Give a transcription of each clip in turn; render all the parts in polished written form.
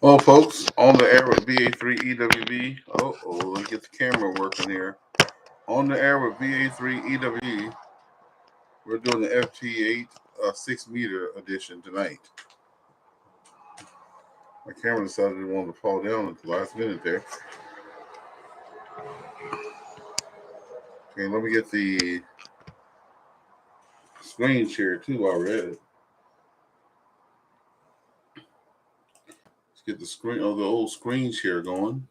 Well, folks, on the air with VA3EWV. Let's get the camera working here. On the air with VA3EWV. We're doing the FT8 6-meter edition tonight. My camera decided it wanted to fall down at the last minute there. Okay, let me get the screen share too while we're at it. Let's get the the old screen share going.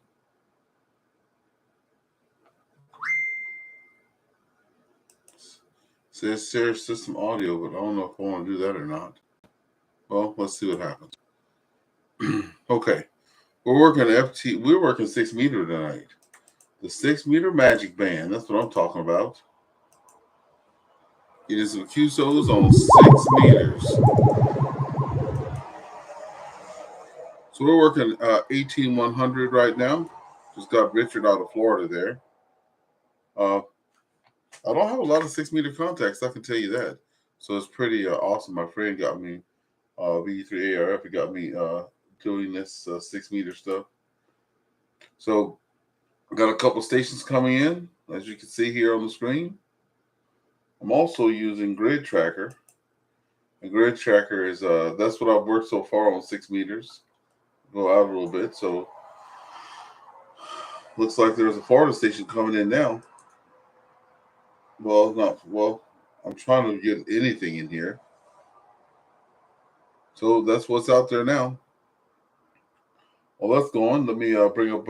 It says share system audio, but I don't know if I want to do that or not. Well, let's see what happens. Okay, we're working 6-meter tonight. The 6-meter magic band. That's what I'm talking about. It is with QSOs on 6 meters. So we're working 18100 right now. Just got Richard out of Florida there. I don't have a lot of 6-meter contacts, I can tell you that. So it's pretty awesome. My friend got me VA3ARF. He got me doing this 6-meter stuff. So I got a couple stations coming in, as you can see here on the screen. I'm also using Grid Tracker. And Grid Tracker is that's what I've worked so far on 6 meters. Go out a little bit. So looks like there's a Florida station coming in now. Well, I'm trying to get anything in here. So that's what's out there now. Well, let's go on. Let me bring up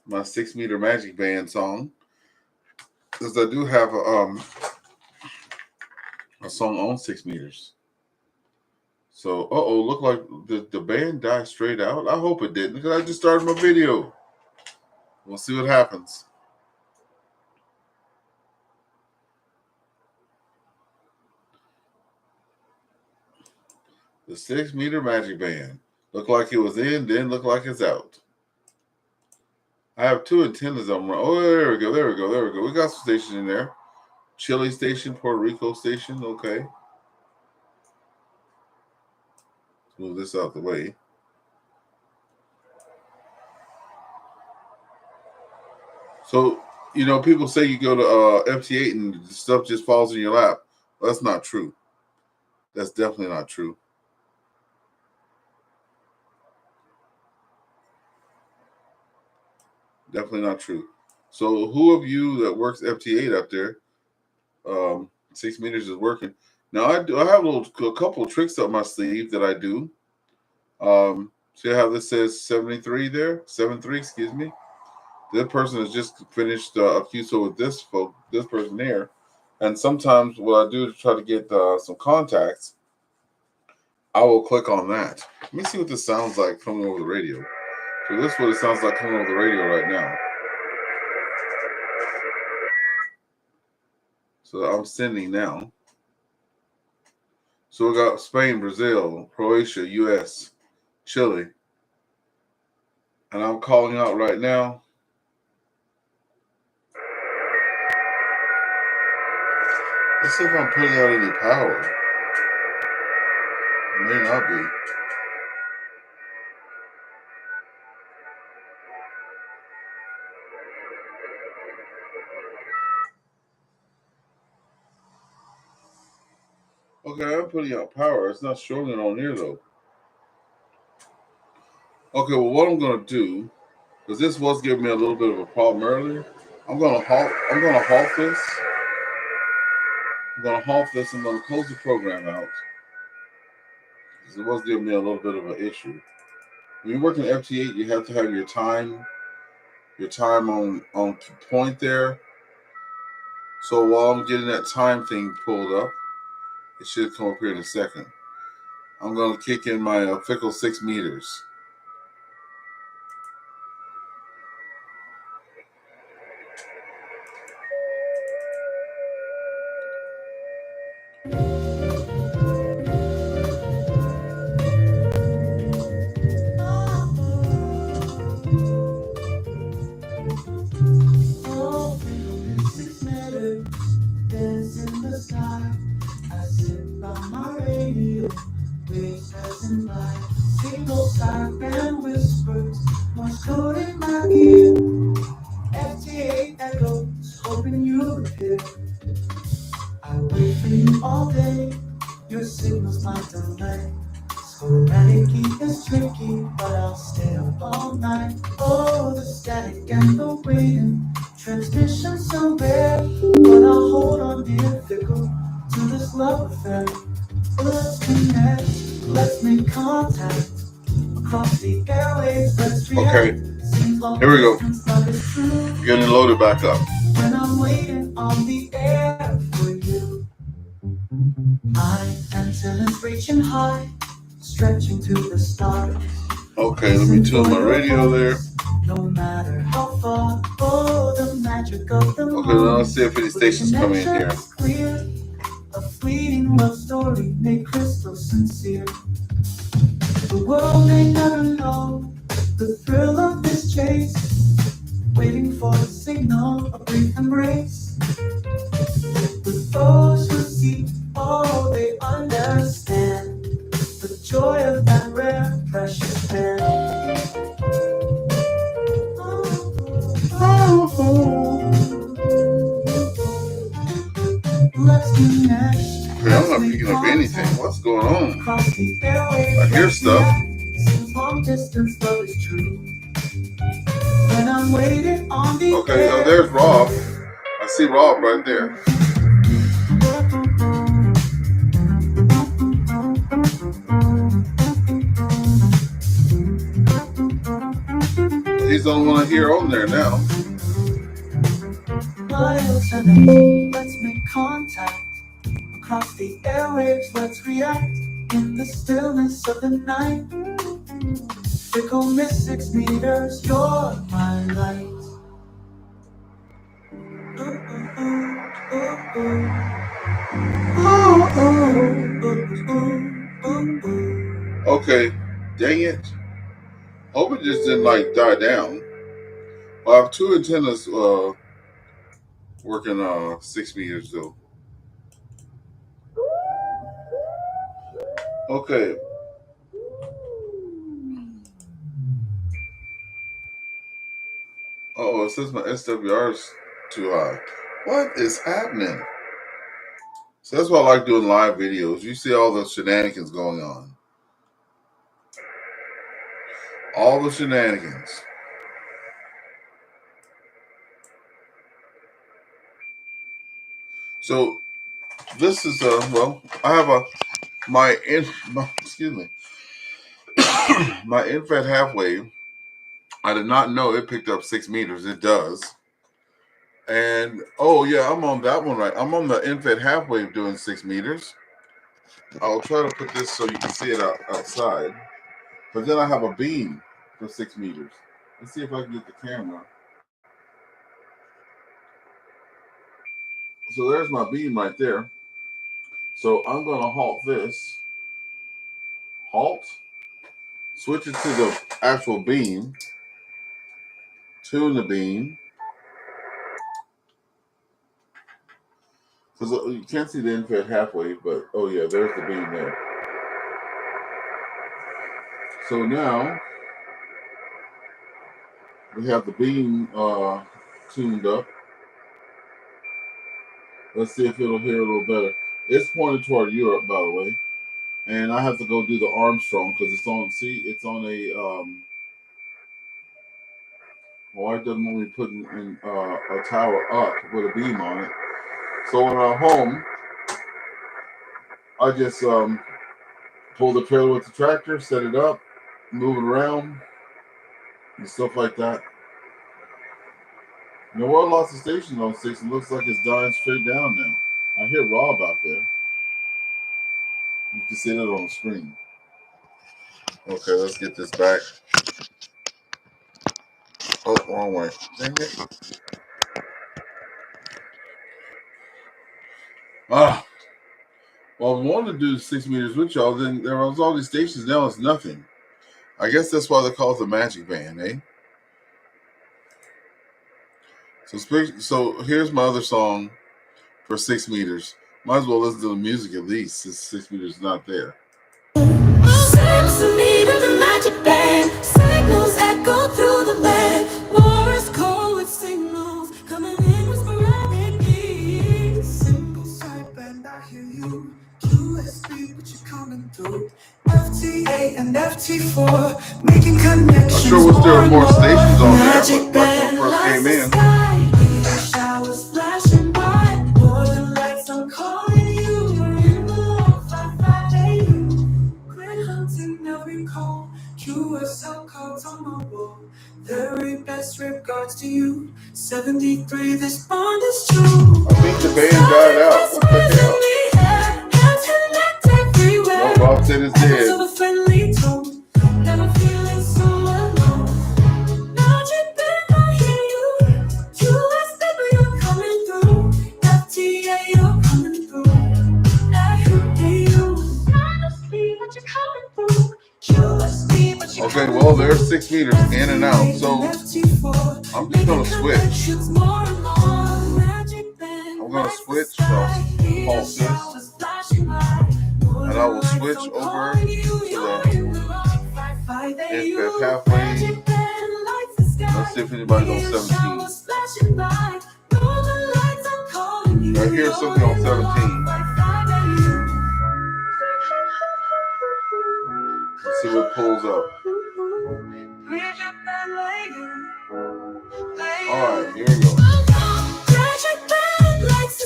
my 6-meter magic band song, because I do have a song on 6 meters. So, look like the band died straight out. I hope it didn't, because I just started my video. We'll see what happens. The 6-meter magic band. Looked like it was in, then looked like it's out. I have 2 antennas on. Oh, there we go. We got some stations in there. Chile station, Puerto Rico station. Okay. Let's move this out the way. So, people say you go to FT8 and stuff just falls in your lap. Well, that's not true. That's definitely not true. Definitely not true. So who of you that works FT8 up there, 6 meters is working. Now I have a couple of tricks up my sleeve that I do. See how this says 73 there? 73, excuse me. This person has just finished a QSO with this person there. And sometimes what I do to try to get some contacts, I will click on that. Let me see what this sounds like coming over the radio. So this is what it sounds like coming over the radio right now. So I'm sending now. So we got Spain, Brazil, Croatia, US, Chile. And I'm calling out right now. Let's see if I'm putting out any power. It may not be. Okay, I'm putting out power. It's not showing it on here though. Okay, well, what I'm gonna do, because this was giving me a little bit of a problem earlier, I'm gonna halt this. I'm gonna close the program out. Because it was giving me a little bit of an issue. When you're working FT8, you have to have your time on point there. So while I'm getting that time thing pulled up, it should come up here in a second. I'm going to kick in my fickle 6 meters. signals might delay. Sporadically is tricky, but I'll stay up all night. Oh, the static and the waiting, transmission so rare, but I'll hold on, dear fickle, to this love affair. Let's connect, let's make contact across the airwaves. Let's react. Okay, here we go. Getting loaded back up. When I'm waiting on the air for you, my antennas reaching high, stretching to the stars. Okay, let me tune my radio there. No matter how far, oh, the magic of the okay, now let's see if any stations come in here. Clear, a fleeting love story made crystal sincere. The world may never know the thrill of this chase, waiting for a signal, a brief embrace. With those who seek, oh, they understand the joy of that rare, precious band. Let's connect. Okay, I'm not picking up anything. What's going on? I hear stuff. Long distance love is true. When I'm waiting on the okay, so there's Rob. I see Rob right there. He's the only one I hear on there now. Let's make contact across the airwaves. Let's react in the stillness of the night. Fickle miss 6 meters, you're my light. Okay, dang it. Hope it just didn't like die down. Well, I have two antennas working 6 meters though. Okay. Oh, it says my SWR is too high. What is happening? So that's why I like doing live videos. You see all the shenanigans going on. All the shenanigans. So this is well, I have excuse me. My infrared half wave. I did not know it picked up 6 meters. It does. And oh yeah, I'm on that one right. I'm on the infrared half wave doing 6 meters. I'll try to put this so you can see it outside. But then I have a beam for 6 meters. Let's see if I can get the camera. So there's my beam right there. So I'm going to halt this. Halt. Switch it to the actual beam. Tune the beam. Because you can't see the infrared half wave, but oh yeah, there's the beam there. So now we have the beam tuned up. Let's see if it'll hear a little better. It's pointed toward Europe, by the way. And I have to go do the Armstrong because it's on, see, it's on a, my wife doesn't want me putting in a tower up with a beam on it. So when I'm home, I just pull the trailer with the tractor, set it up, move it around, and stuff like that. And there were lots of stations on 6. It looks like it's dying straight down now. I hear Rob out there. You can see that on the screen. Okay, let's get this back. Oh, wrong way. Dang it. Ah. Well, I wanted to do 6 meters with y'all. Then there was all these stations. Now it's nothing. I guess that's why they call it the magic band, eh? So here's my other song for 6 meters. Might as well listen to the music at least, since 6 meters is not there. 6 meters, the magic band. Signals echo through the land. Morse code with signals coming in with sporadic beats. Simple sideband, I hear you. USB, but you through. FTA and FT4, making I'm connections sure we'll more still and more more. stations on there, Magic but like when band we first lights came the in. sky, showers flashing by, northern lights, I'm calling you. You're in the low 558. Grid hunting every call, QSL codes on my wall. Very best regards to you. 73, this bond is true. I think the band died out. What the hell? No, Bob said it's dead. Of a friendly tone, never feeling so alone. Magic band, I hear you. QS, baby, you're coming through. FTA, you're coming through. Okay, well, there's 6 meters in and out, so I'm just gonna switch. I'm gonna switch pulses, and I will switch over to the if halfway. Let's see if anybody's on 17. I hear something on 17. Let's see what pulls up. Alright, here we go.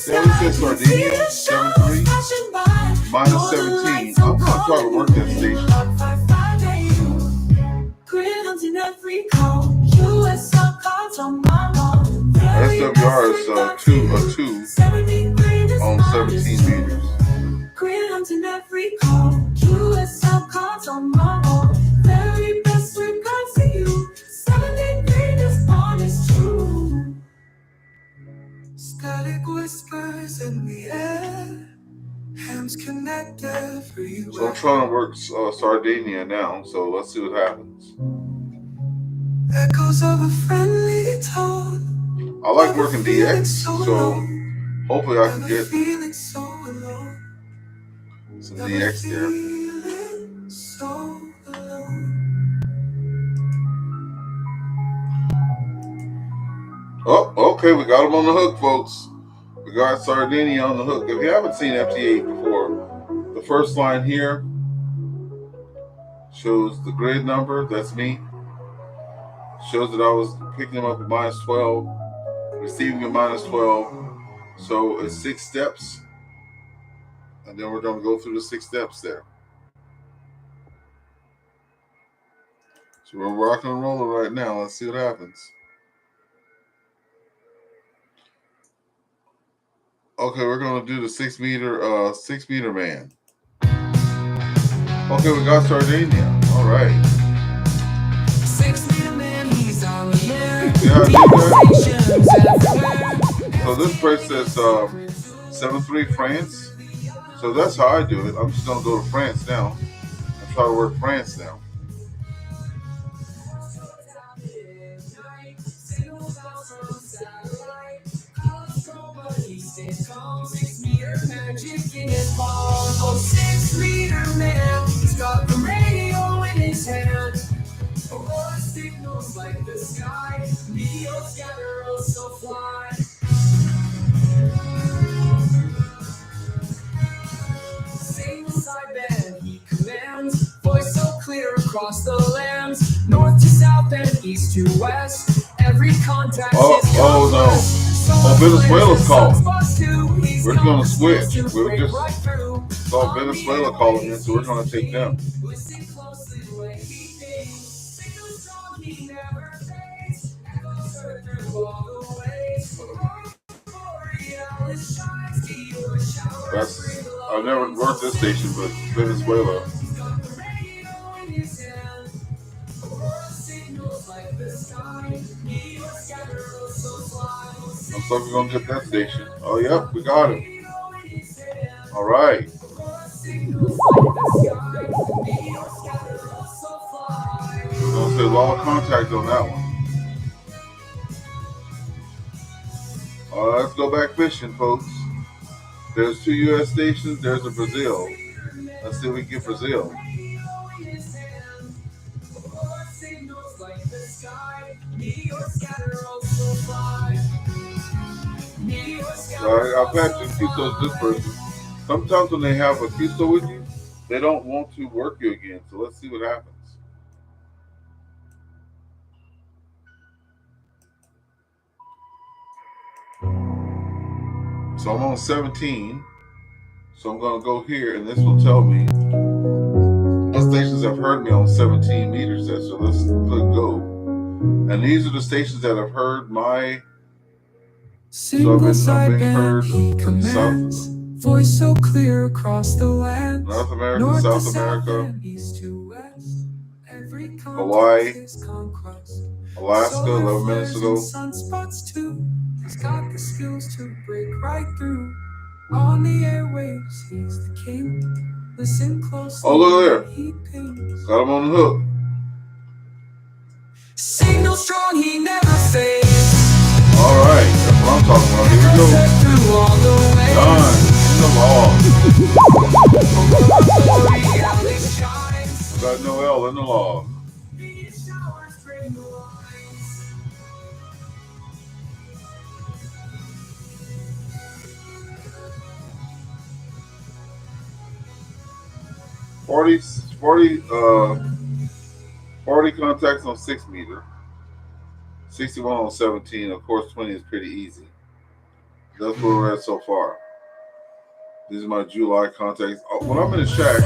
There we said Sardinia, 7-3, minus 17. I'm gonna try to work that station. SWR is 2 on 17 meters. In every call, QSL cards on my wall. Very best regards to you. 73, this bond is true. Static whispers in the air. Hands connect everywhere. So I'm trying to work Sardinia now, so let's see what happens. Echoes of a friendly tone. I like working DX, so hopefully I can get some DX there. Oh, okay, we got him on the hook, folks. We got Sardinia on the hook. If you haven't seen FT8 before, the first line here shows the grid number. That's me. Shows that I was picking him up at minus 12, receiving at minus 12. So it's 6 steps. And then we're going to go through the 6 steps there. So we're rocking and rolling right now. Let's see what happens. Okay, we're going to do the 6 meter man. Okay, we got Sardinia. All right. 6 meter man, he's all here. Yeah, I did that. So this place says 7-3 France. So that's how I do it. I'm just going to go to France now and try to work France now. Oh, 6 meter man, he's got the radio in his hand. Oh, signals like the sky, Neo scatter also fly. Single sideband he commands, voice so clear across the lands, north to south and east to west. Every contact is no. Oh, Venezuela's calling. We're going to switch. We're just saw Venezuela calling in, so we're going to take them. I've never worked this station, but Venezuela. Looks like we're going to get that station. Oh, yep, we got it. All right. We're going to say law of contact on that one. Let's go back fishing, folks. There's 2 U.S. stations. There's a Brazil. Let's see if we can get Brazil. I've had 2 Q-Sos this person. Sometimes when they have a Q-So with you, They don't want to work you again. So let's see what happens. So I'm on 17. So I'm going to go here, and this will tell me what stations have heard me on 17 meters. There. So let's click go. And these are the stations that have heard my. Single sideband he commands, voice so clear across the land. North America, North to South America, and east to west. Every Hawaii, continent is conquest. Alaska, 11 minutes ago. Sunspots too. He's got the skills to break right through. On the airwaves, he's the king. Listen closely. Oh, look there. He pings. Got him on the hook. Signal strong, he never fades. Alright, that's what I'm talking about. Here we go. Done. In the law. Got no L in the law. 40 contacts on 6 meter. 61 on 17. Of course, 20 is pretty easy. That's where we're at so far. These are my July contacts. When I'm in the shack.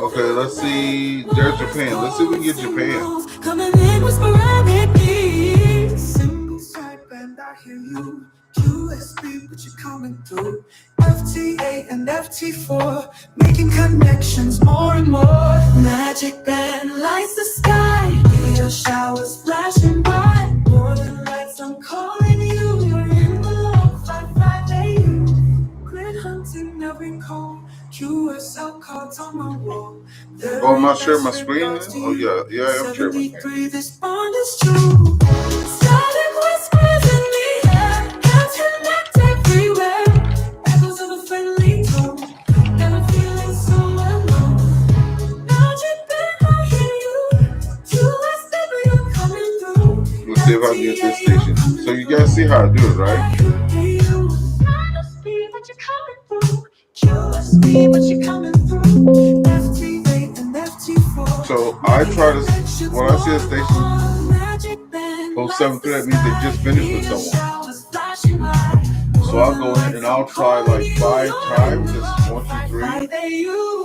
Okay, let's see. There's Japan. Let's see if we can get Japan. Coming in with sporadic needs. Single sideband, I hear you. USB, but you're coming through. FT8 and FT4, making connections more and more. Magic band lights the sky. Meteor showers flashing by. Northern lights, I'm calling you. You're in the low 55AU. Grid hunting every call. QSL cards on my wall. Oh, I'm not sharing my screen. Oh yeah, I am sharing my screen. This bond is true. Static whispers in the air. Can't connect everywhere. Echoes of a friendly tone. Never feeling so alone. Magic band, I hear you. QS baby, you're coming through. Let's see if I can get this station. So you guys see how I do it, right? So I try to, when I see a station post 7-3, that means they just finished with someone. So I'll go in and I'll try like 5 times, just 1, 2, 3.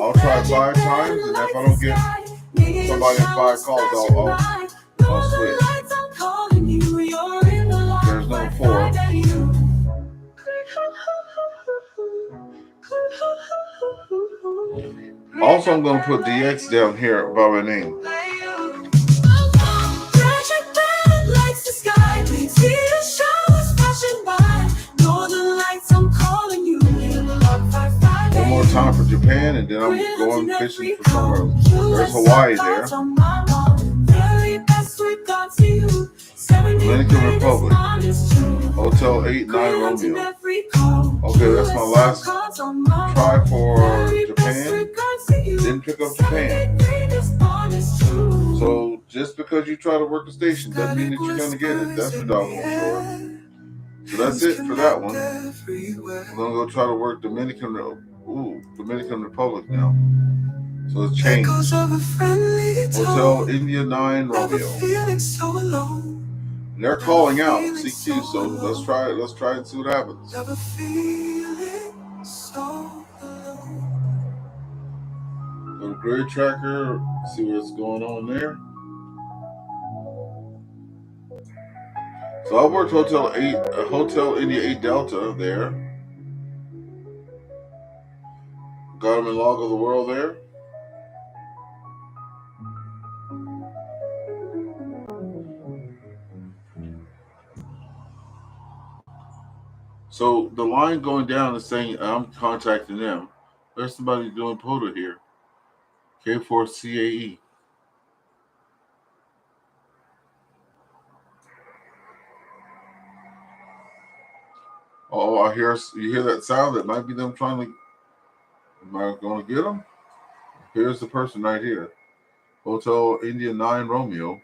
I'll try 5 times, and if I don't get somebody in 5 calls, I'll switch. There's no 4. Also, I'm going to put DX down here by my name. One more time for Japan, and then I'm going fishing for somewhere else. There's Hawaii there. Dominican Republic. Hotel 89 Romeo. Okay, that's my last try for Japan. Didn't pick up Japan. So just because you try to work a station doesn't mean that you're going to get it. That's for doggone sure. So that's it for that one. We're going to go try to work Dominican Republic now. So it's changed. Hotel India 9 Romeo. They're calling out CQ, so let's try and see what happens. Go to Grid Tracker, see what's going on there. So I worked Hotel India 8 Delta there. Got them in Log of the World there. So the line going down is saying I'm contacting them. There's somebody doing POTA here. K4CAE. Oh, you hear that sound? That might be them trying to. Am I going to get them? Here's the person right here. Hotel India 9 Romeo.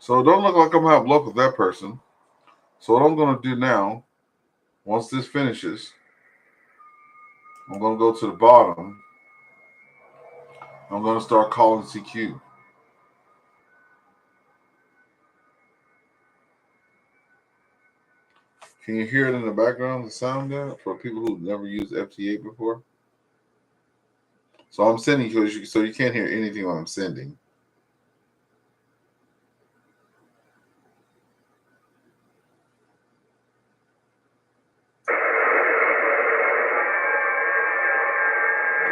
So it don't look like I'm gonna have luck with that person. So what I'm gonna do now, once this finishes, I'm gonna go to the bottom. I'm gonna start calling CQ. Can you hear it in the background, the sound there, for people who've never used FT8 before? So I'm sending you, so you can't hear anything when I'm sending.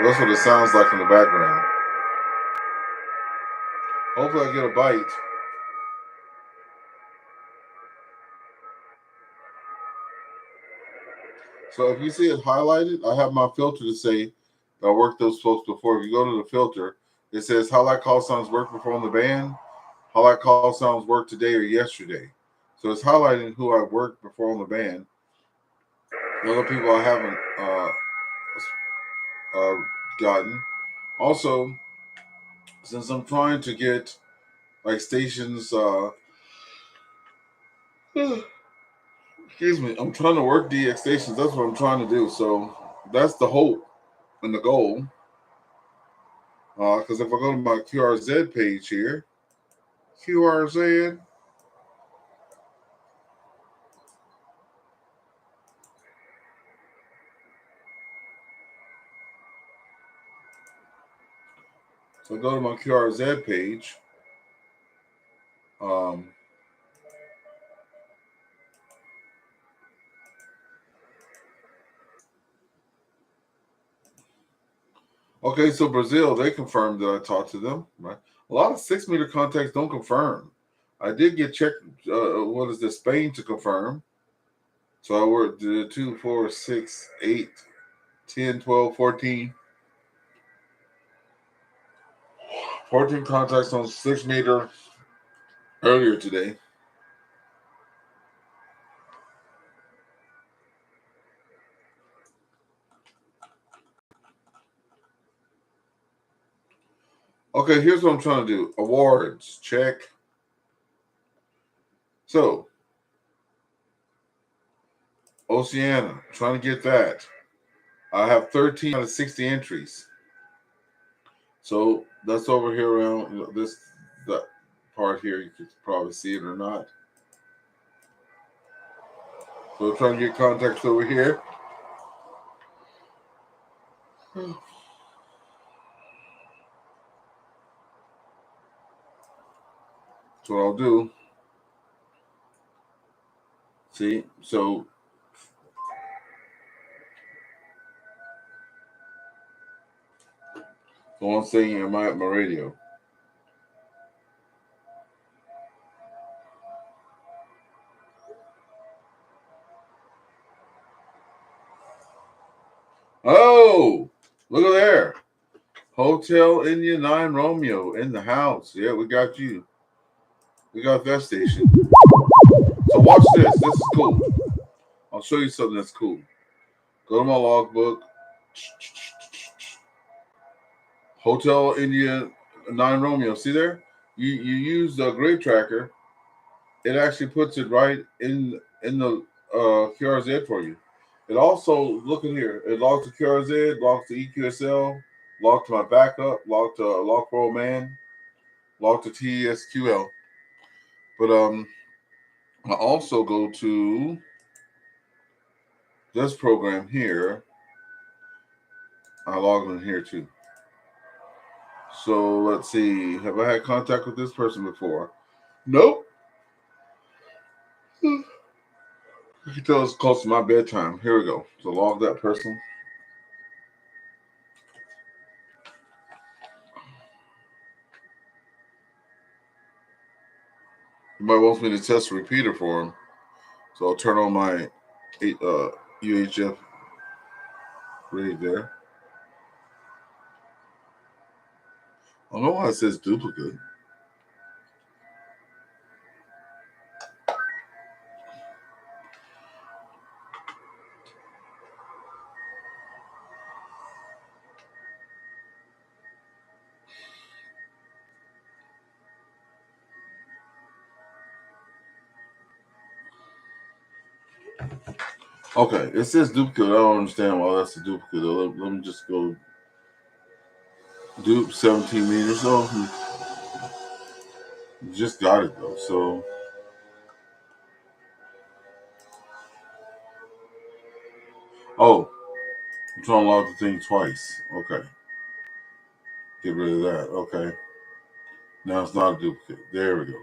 That's what it sounds like in the background. Hopefully I get a bite. So if you see it highlighted, I have my filter to say I worked those folks before. If you go to the filter, it says highlight call sounds worked before on the band, highlight call sounds worked today or yesterday. So it's highlighting who I worked before on the band. The other people I haven't uh, gotten. Also, since I'm trying to get like stations, excuse me, I'm trying to work DX stations. That's what I'm trying to do. So that's the hope and the goal. Because if I go to my QRZ page here, QRZ, so I go to my QRZ page. Um, okay, so Brazil, they confirmed that I talked to them. Right, a lot of 6 meter contacts don't confirm. I did get checked. What is this? Spain to confirm. So I worked 2, 4, 6, 8, 10, 12, 14. 14 contacts on 6 meter earlier today. Okay, here's what I'm trying to do. Awards, check. So, Oceania, trying to get that. I have 13 out of 60 entries. So that's over here around this that part here. You could probably see it or not. So trying to get contacts over here. That's what I'll do. See, so I'm saying am I at my radio? Oh, look at there. Hotel India 9 Romeo in the house. Yeah, we got you. We got that station. So watch this. This is cool. I'll show you something that's cool. Go to my logbook. Hotel India 9 Romeo. See there? You use the grave tracker. It actually puts it right in the QRZ for you. It also, look in here. It logs to QRZ, logs to EQSL, log to my backup, log to log pro man, log to TSQL. But I also go to this program here. I log in here too. So let's see. Have I had contact with this person before? Nope. You can tell it's close to my bedtime. Here we go. So log that person. Somebody wants me to test a repeater for him. So I'll turn on my UHF right there. I don't know why it says duplicate. Okay, it says duplicate. I don't understand why that's a duplicate. Let me just go dupe 17 meters. Oh, just got it though. So, oh, I'm trying to log the thing twice. Okay, get rid of that. Okay, now it's not a duplicate. There we go.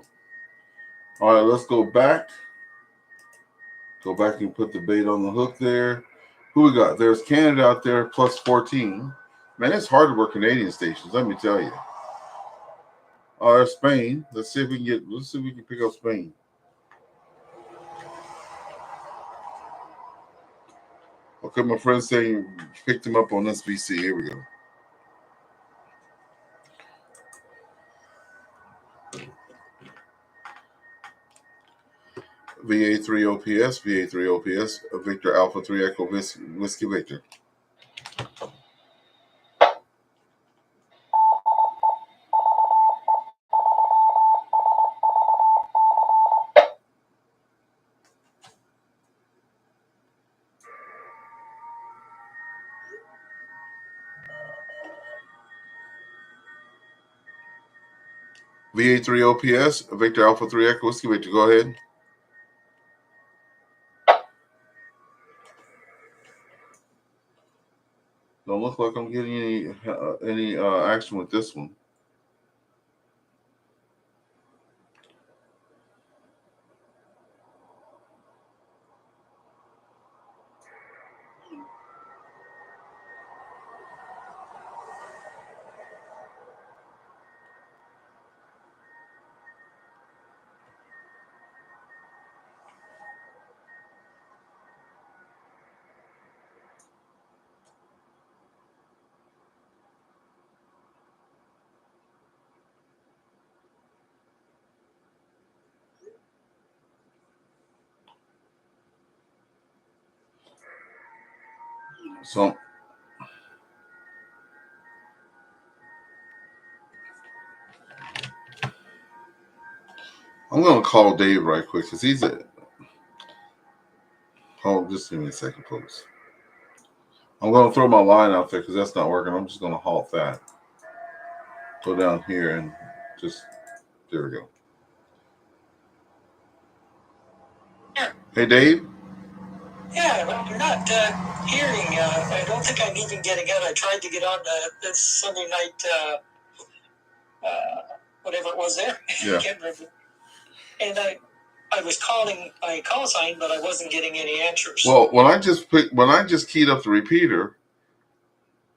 All right, let's go back. Go back and put the bait on the hook there. Who we got? There's Canada out there plus 14. Man, it's hard to work Canadian stations. Let me tell you. Oh, there's Spain. Let's see if we can pick up Spain. Okay, my friend's saying picked him up on SBC. Here we go. VA3OPS, VA3OPS, Victor Alpha 3 Echo Whiskey Victor. VA3OPS, Victor Alpha 3 Echo Whiskey Victor. Go ahead. Don't look like I'm getting any action with this one. So I'm going to call Dave right quick because he's a. Hold, just give me a second, folks. I'm going to throw my line out there because that's not working. I'm just going to halt that. Go down here and just. There we go. Yeah. Hey, Dave. Yeah, well, you're not hearing. I don't think I'm even getting out. I tried to get on this Sunday night, whatever it was there. Yeah. I can't remember. And I was calling my call sign, but I wasn't getting any answers. Well, when I just keyed up the repeater,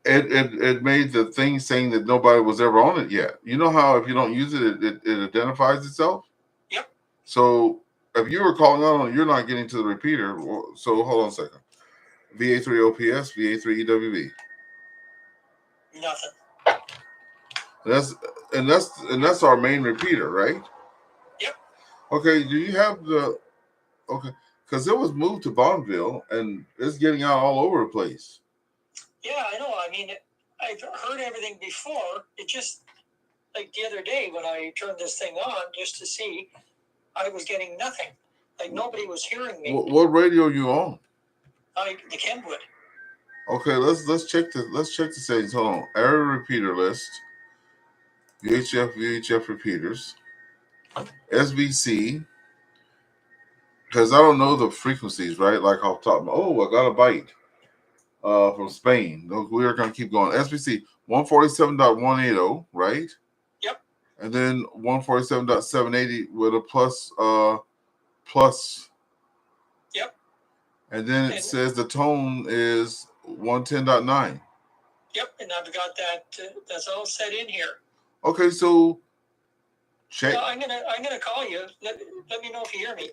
it made the thing saying that nobody was ever on it yet. You know how if you don't use it, it identifies itself? Yep. So if you were calling on it, you're not getting to the repeater. So hold on a second. VA3OPS, VA3EWV. Nothing. That's our main repeater, right? Yep. Okay, do you have the okay? Because it was moved to Bonneville and it's getting out all over the place. Yeah, I know. I mean, I've heard everything before. It just like the other day when I turned this thing on just to see, I was getting nothing. Like nobody was hearing me. What radio are you on? The Kenwood. Okay, let's check the settings. Hold on. Area repeater list. VHF repeaters. SVC. Because I don't know the frequencies, right? Like off the top. Oh, I got a bite from Spain. We are going to keep going. SVC 147.180, right? Yep. And then 147.780 with a plus. Yep. And then it says the tone is 110.9. Yep, and I've got that. That's all set in here. Okay, so check. No, I'm gonna call you. Let me know if you hear me.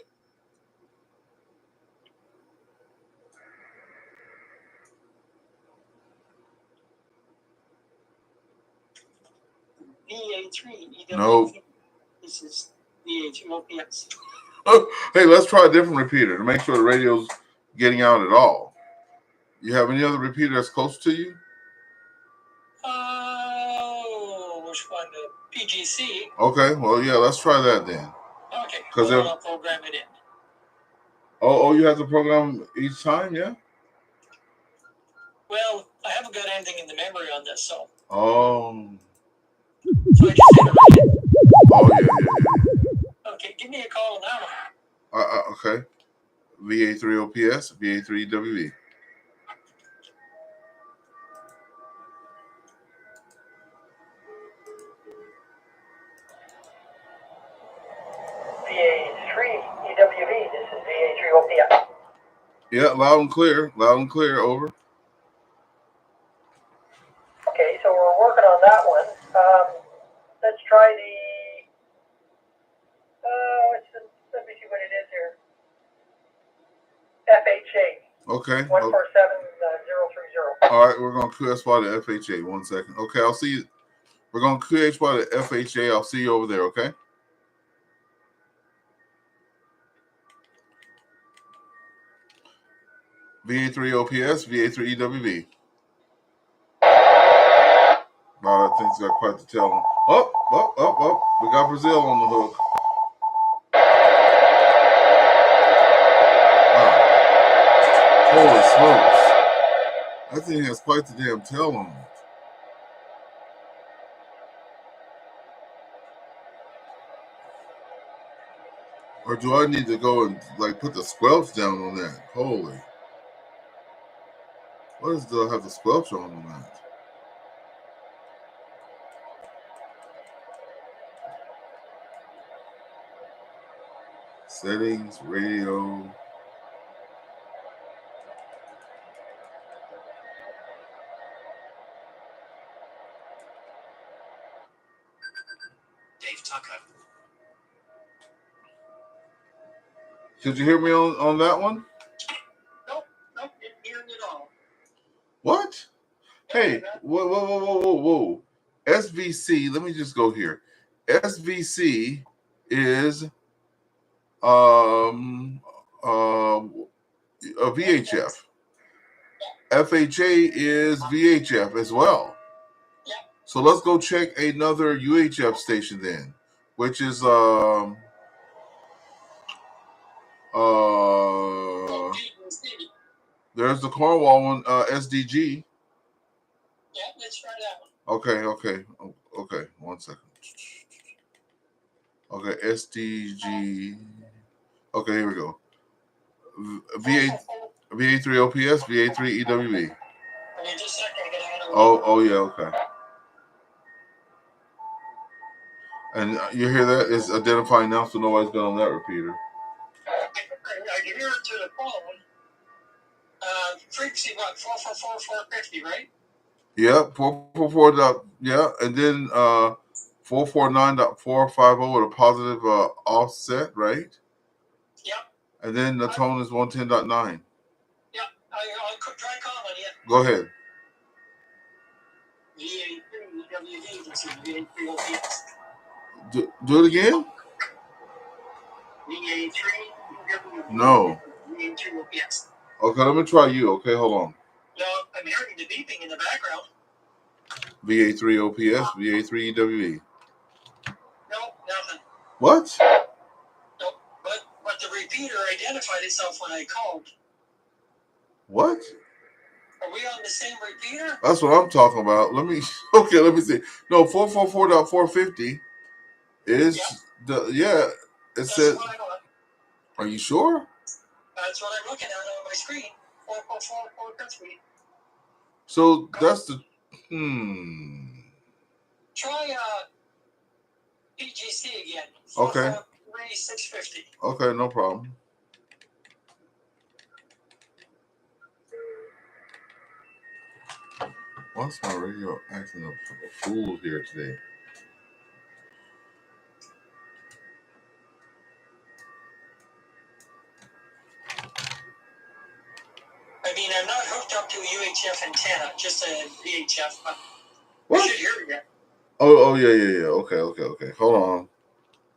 VA3EWV. No. This is VA3OPS. Hey, let's try a different repeater to make sure the radio's getting out at all. You have any other repeater that's close to you? Which one? The PGC. Okay, well, yeah, let's try that then. Okay, because I'll program it in. Oh, you have to program each time, yeah? Well, I haven't got anything in the memory on this, so Oh. I just had to write it. Oh, yeah. Okay, give me a call now. Okay. VA3OPS, VA3WV. VA3EWV, this is VA3OPS. Yeah, loud and clear. Loud and clear, over. Okay, so we're working on that one. Let's try the, let me see what it is here. FHA. Okay. 147030. All right, we're going to QS by the FHA. 1 second. Okay, I'll see you. We're going to QH by the FHA. I'll see you over there, okay? VA3OPS, VA3EWV. Wow, that thing's got quite the tail on. Oh. We got Brazil on the hook. Wow. Holy smokes. That thing has quite the damn tail on it. Or do I need to go and like put the squelch down on that? Holy. What does the have the squelch on that? Settings, radio. Dave Tucker. Did you hear me on that one? Nope, didn't hear it at all. What? Hey, whoa. SVC, let me just go here. SVC is a VHF. FHA is VHF as well. So let's go check another UHF station then, which is there's the Cornwall one, SDG. Yeah, let's try that one. Okay. 1 second. Okay, SDG. Okay, here we go. VA3OPS, VA3EWV. Oh yeah, okay. And you hear that? It's identifying now, so nobody's been on that repeater. I can hear it to the phone. Frequency about 444-450, right? Yeah, 444. Yeah, and then 449.450 with a positive offset, right? Yep. And then the tone is 110.9. Yep. I'll try calling you. Go ahead. VA3EWV, this is VA3OPS. Do it again? VA3EWV. No. VA3OPS. Okay, let me try you. Okay, hold on. No, I'm hearing the beeping in the background. VA3OPS, VA3EWV. No, nothing. What? Nope. But the repeater identified itself when I called. What? Are we on the same repeater? That's what I'm talking about. Let me see. No, 444.450 is it says. Are you sure? That's what I'm looking at on my screen. 444-450. So that's the Try PGC again. Okay. 443-650. Okay, no problem. Why's my radio acting a fool here today? I mean, I'm not hooked up to a UHF antenna, just a VHF. But What? I should hear you. Oh yeah. Okay. Hold on.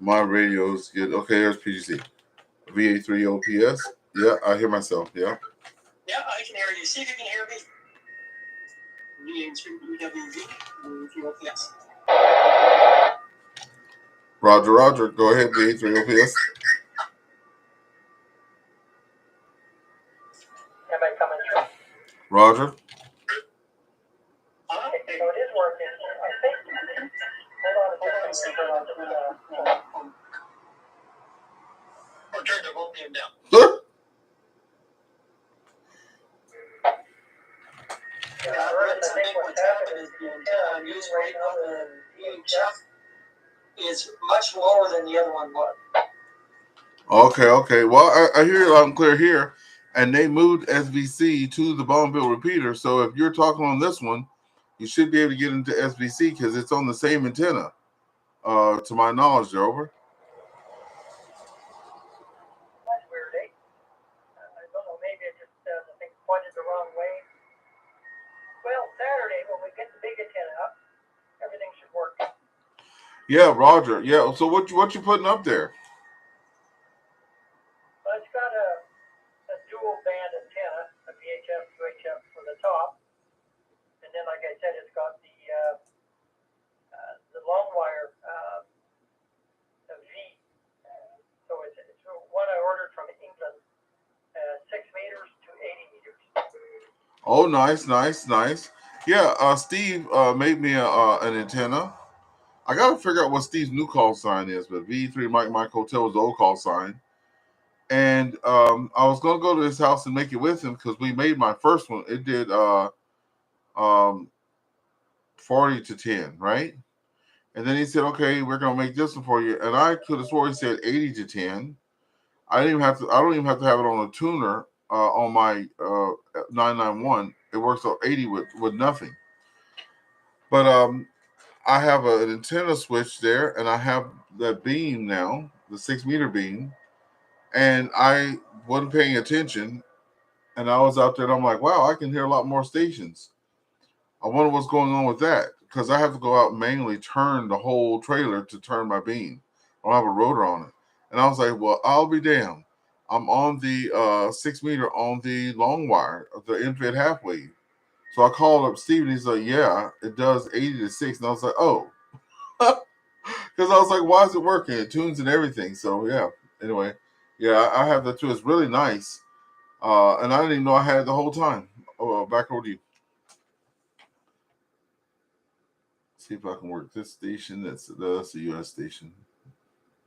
My radio's good. Okay, there's PGC. VA3OPS. Yeah, I hear myself. Yeah. Yeah, I can hear you. See if you can hear me. VA3EWV, VA3OPS. Roger. Go ahead, VA3OPS. Roger. All right, so it is working. I think. Hold on a second. Or turn the volume down. Yeah, I think what's happened is the antenna I'm using right now, the VHF, is much lower than the other one was. Okay. Well, I hear it loud and clear here, and they moved SVC to the Bonneville repeater. So if you're talking on this one, you should be able to get into SVC because it's on the same antenna. To my knowledge, they're over. That's weird, eh? I don't know, maybe it just the thing pointed the wrong way. Well, Saturday when we get the big antenna up, everything should work. Yeah, Roger. Yeah. So what you putting up there? Well, it's got a dual band antenna, a VHF, UHF for the top, and then like I said, it's got the long wire V. So it's one I ordered from England, 6 meters to 80 meters. Oh, nice. Yeah, Steve made me an antenna. I got to figure out what Steve's new call sign is, but VA3 Mike Hotel was the old call sign. And I was going to go to his house and make it with him because we made my first one. It did 40 to 10, right? And then he said, okay, we're going to make this one for you. And I could have swore he said 80 to 10. I don't even have to have it on a tuner on my 991. It works on 80 with nothing. But I have an antenna switch there, and I have that beam now, the 6 meter beam, and I wasn't paying attention, and I was out there, and I'm like, wow, I can hear a lot more stations. I wonder what's going on with that, because I have to go out and manually turn the whole trailer to turn my beam. I don't have a rotor on it. And I was like, well, I'll be damned. I'm on the 6 meter on the long wire of the infrared half wave. So I called up Steve, and he's like, yeah, it does 80 to 6. And I was like, oh. Because I was like, why is it working? It tunes and everything. So, yeah. Anyway, yeah, I have that too. It's really nice. And I didn't even know I had it the whole time. Oh, back over to you. See if I can work this station. That's a U.S. station.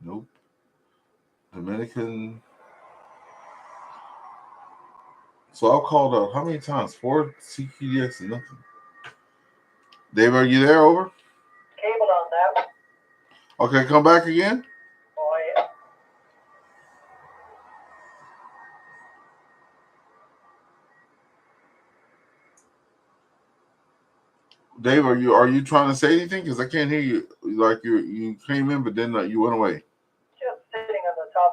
Nope. Dominican. So I'll call up. How many times? 4 CQDX and nothing. Dave, are you there? Over? Cable on that. Okay, come back again. Oh, yeah. Dave, are you trying to say anything? Because I can't hear you. Like you came in, but then you went away. Just sitting on the top.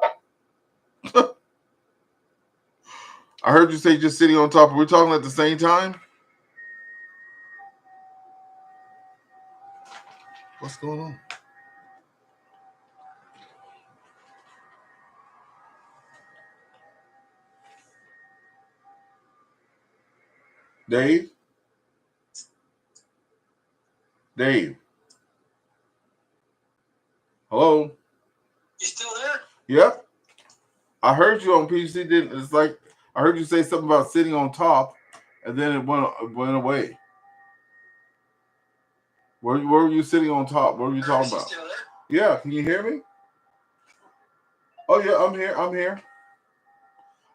I heard you say just sitting on top. Are we talking at the same time? What's going on? Dave? Dave? Hello? You still there? Yep. I heard you on PC. It's like I heard you say something about sitting on top, and then it went away. Where were you sitting on top? What were you talking about? Still there? Yeah, can you hear me? Oh yeah, I'm here.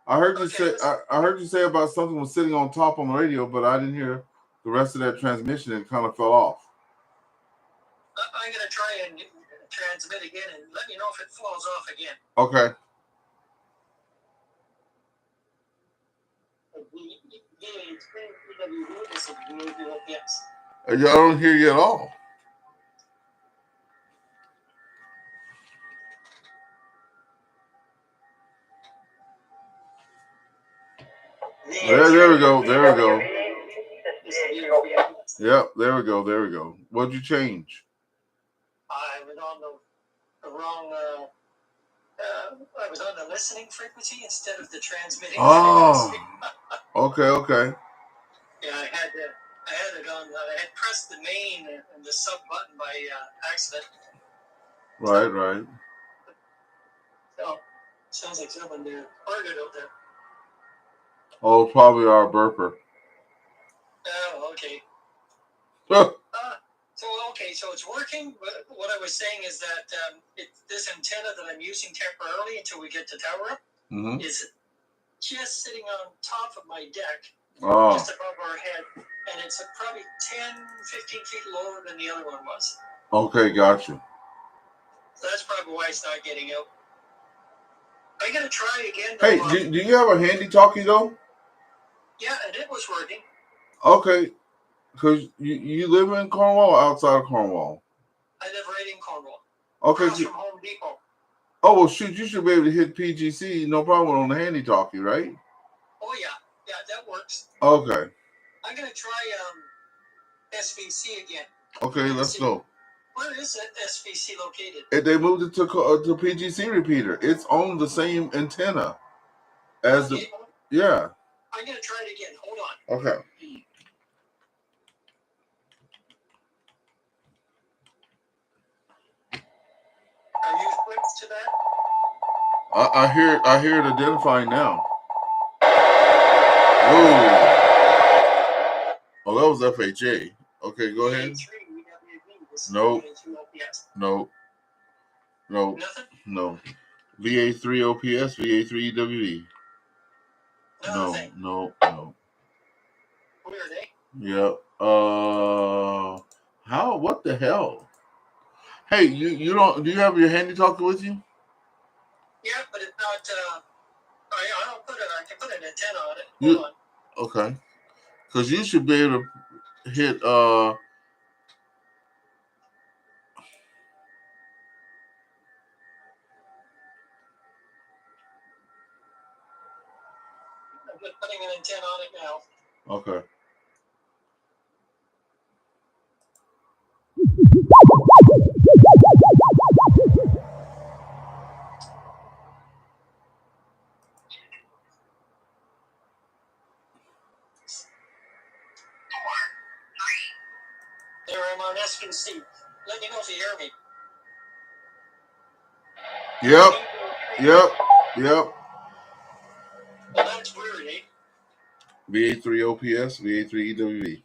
I heard you say I heard you say about something was sitting on top on the radio, but I didn't hear the rest of that transmission. It kind of fell off. I'm gonna try and transmit again and let me know if it falls off again. Okay. VA3EWV, this is VA3EWV. I don't hear you at all. There we go. Yep, there we go. What'd you change? I was on the wrong. I was on the listening frequency instead of the transmitting frequency. Okay. Yeah, I had it on. I had pressed the main and the sub button by accident. Right. So sounds like someone farted out there. Oh, probably our burper. Oh, okay. So it's working. But what I was saying is that this antenna that I'm using temporarily until we get the tower up is just sitting on top of my deck, just above our head, and it's probably 10, 15 feet lower than the other one was. Okay, gotcha. So that's probably why it's not getting out. I gotta try again. Hey, do you have a handy talkie though? Yeah, and it was working. Okay, because you live in Cornwall or outside of Cornwall? I live right in Cornwall. Okay. Across from Home Depot. Oh, well, shoot, you should be able to hit PGC, no problem on the handy talkie, right? Oh, yeah. Yeah, that works. Okay. I'm going to try SVC again. Okay, let's go. Where is that SVC located? They moved it to PGC repeater. It's on the same antenna as the... Yeah. I'm going to try it again. Hold on. Okay. Are you equipped to that? I hear it identifying now. Whoa. Oh, that was FHA. Okay, go ahead. VA3EWV. Nope. Nope. Nope. Nothing? No. VA3OPS, VA3EWV. Nothing. No. Where are they? Yep. How? What the hell? Hey, you don't? Do you have your handy talker with you? Yeah, but it's not. I don't put it. I can put an antenna on it. Hold on. Okay. Because you should be able to hit. I'm just putting an antenna on it now. Okay. There, I'm on SVC. Let me know if you hear me. Yep. Well, that's weird, eh? VA3OPS, VA3EWV.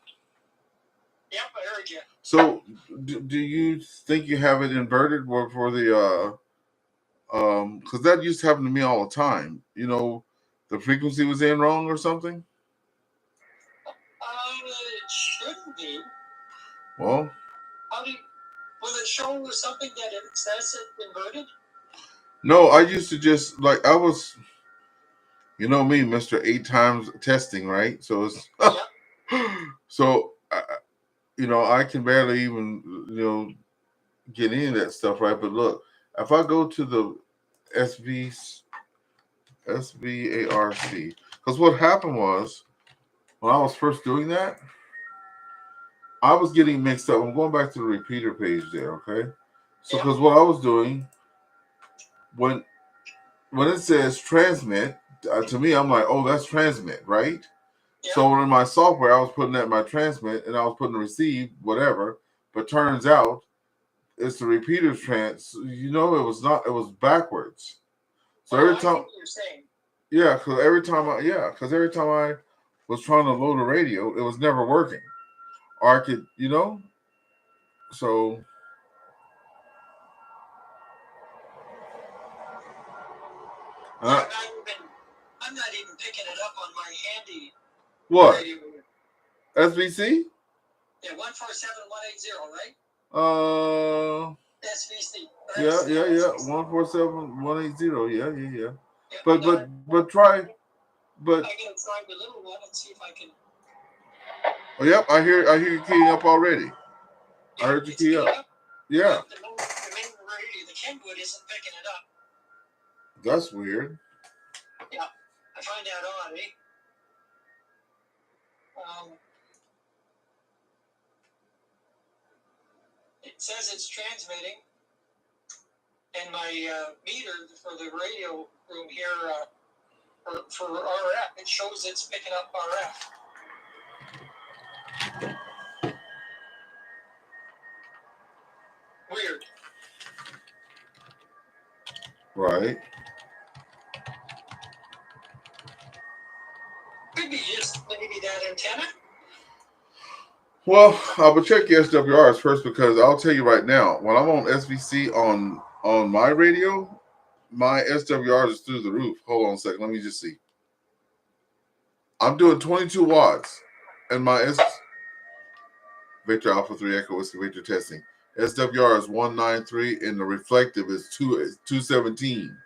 Yep, I heard you. So, do you think you have it inverted for the because that used to happen to me all the time. You know, the frequency was in wrong or something. It shouldn't be. Well, will it show something that it says it inverted? No, I used to just like I was, you know me, Mr. 8 times testing, right? So it's so I can barely even get any of that stuff right. But look, if I go to the SVARC, because what happened was when I was first doing that, I was getting mixed up. I'm going back to the repeater page there, okay? So because what I was doing when it says transmit, to me, I'm like, oh, that's transmit, right? Yeah. So in my software, I was putting that in my transmit, and I was putting receive, whatever. But turns out it's the repeater trans. It was not. It was backwards. So every time, I think what you're saying. Yeah, because every time I was trying to load a radio, it was never working. Or I could, so. I'm not even picking it up on my handy. What? Radio. SVC? Yeah, 147180, right? SVC. Yeah. 147180. Yeah. But try. But I gotta try the little one and see if I can. Oh, yep, I hear you keying up already. I heard you key up. Yeah. The main radio, the Kenwood isn't picking it up. That's weird. Yeah, I find that odd, eh? It says it's transmitting, and my meter for the radio room here for RF, it shows it's picking up RF. Weird. Right. Could be just maybe that antenna. Well, I would check your SWRs first because I'll tell you right now, when I'm on SVC on my radio, my SWRs is through the roof. Hold on a second. Let me just see. I'm doing 22 watts, and my Victor Alpha 3 Echo Whiskey Victor testing. SWR is 193, and the reflective is 217.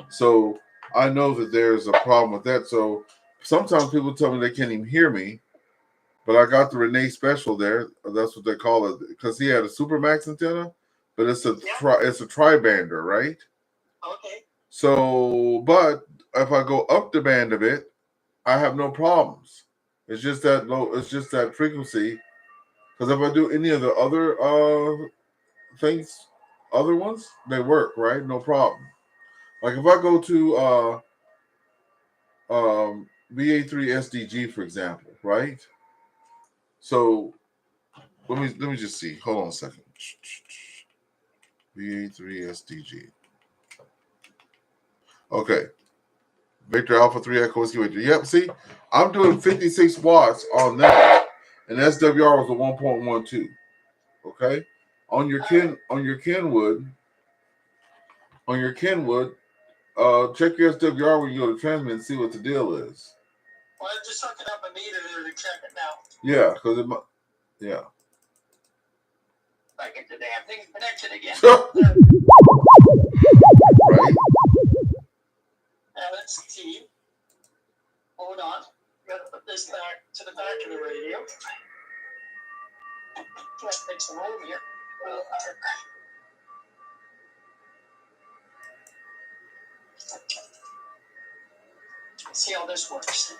So I know that there's a problem with that. So sometimes people tell me they can't even hear me, but I got the Renee special there. That's what they call it because he had a Supermax antenna, but it's a it's a tri-bander, right? Okay. So, but if I go up the band a bit, I have no problems. It's just that low. It's just that frequency. Because if I do any of the other things, other ones, they work, right? No problem. Like if I go to VA3 SDG, for example, right? So let me just see. Hold on a second. VA3 SDG. Okay. Victor Alpha 3 Echo Whiskey Victor. Yep, see, I'm doing 56 watts on that. And SWR was a 1.12. Okay? On your Kenwood, check your SWR when you go to transmit and see what the deal is. Well, I'm just hooking up a meter there to check it now. Yeah, because it might. Yeah. I get the damn thing connected again. Right? Let's see. Hold on. Gotta put this back to the back of the radio. Let's make some room here. See how this works.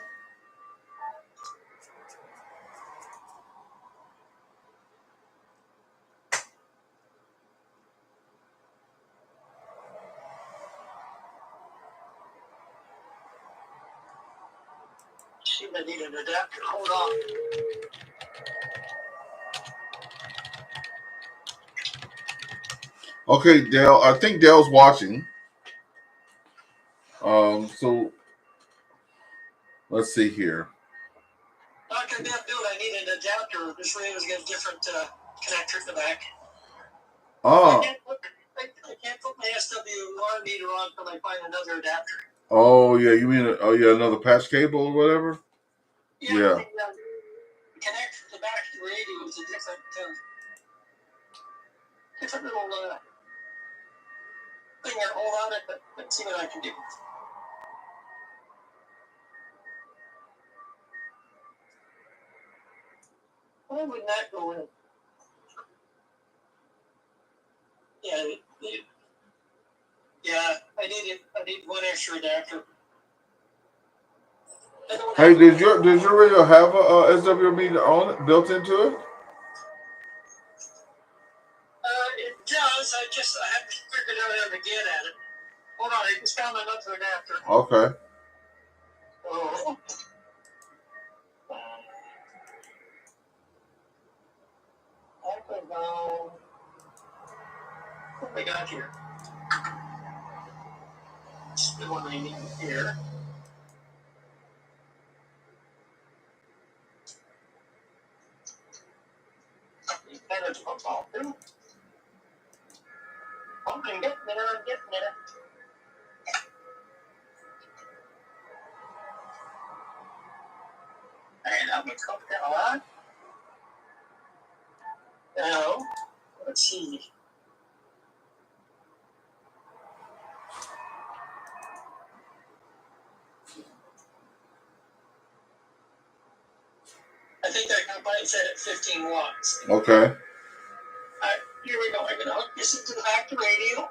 See, I need an adapter. Hold on. Okay, Dale. I think Dale's watching. So let's see here. Not gonna be able to do it. I need an adapter. This radio's got a different connector in the back. Ah. I can't put my SWR meter on until I find another adapter. Oh yeah, you mean another patch cable or whatever? Yeah. Connect the back of the radio is a different little thing that hold on it, but let's see what I can do. Why would that go in? Yeah, I need one extra adapter. Hey, did your radio have a SW meter on it, built into it? It does. I haven't figured out how to get at it. Hold on, I just found another adapter. Okay. Oh. I could go. What have I got here? It's the one I need here. Better to put all through. I'm getting it. And I'm going to cook that a lot. Now, let's see. I think that combines set at 15 watts. Okay. Here we go. I'm going to hook this into the back of the radio.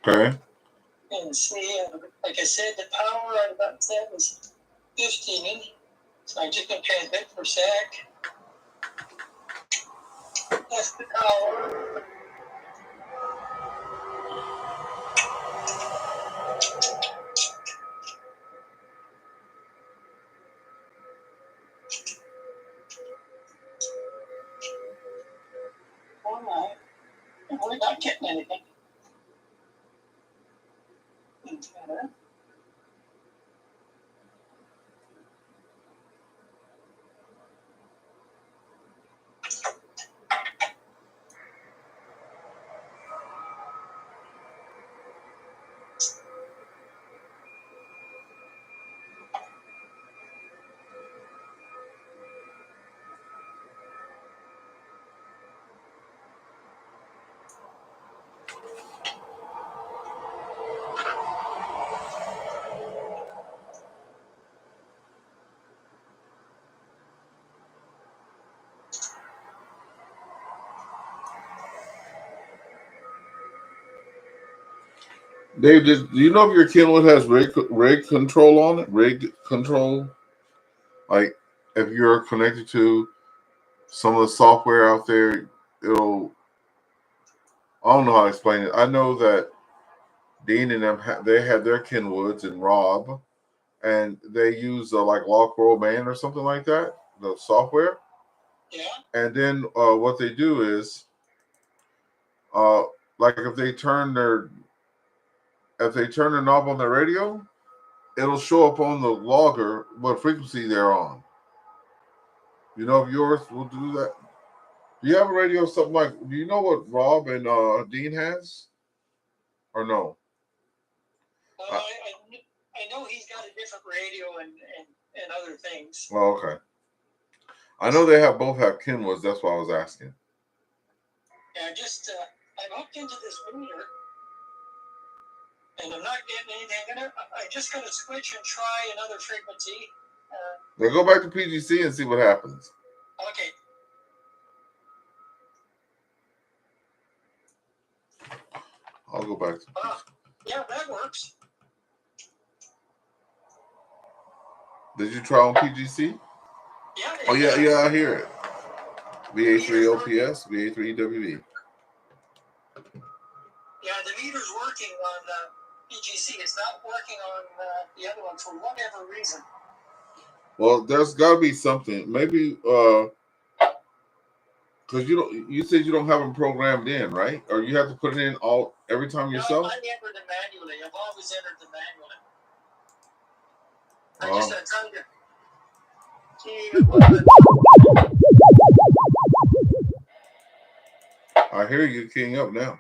Okay. And see, like I said, the power on about that was 15. So I'm just going to transmit for a sec. That's the power. All right. We're not getting anything. Dave, do you know if your Kenwood has rig control on it? Rig control? Like, if you're connected to some of the software out there, it'll. I don't know how to explain it. I know that Dean and them, they had their Kenwoods and Rob, and they use like Lock Roll Man or something like that, the software. Yeah. And then what they do is, uh, like if they turn the knob on the radio, it'll show up on the logger what frequency they're on. You know if yours will do that? Do you have a radio something like? Do you know what Rob and Dean has, or no? I know he's got a different radio and other things. Oh, okay. I know they both have Kenwoods. That's why I was asking. Yeah, I'm hooked into this meter, and I'm not getting anything. I just gotta switch and try another frequency. Now go back to PGC and see what happens. Okay. I'll go back to PGC. Yeah, that works. Did you try on PGC? Yeah. Oh yeah, I hear it. VA3OPS, VA3EWV. Yeah, the meter's working on PGC. It's not working on the other one for whatever reason. Well, there's got to be something. Maybe because you said you don't have them programmed in, right? Or you have to put it in every time yourself? No, I entered them manually. I've always entered them manually. I just tried to I hear you keying up now.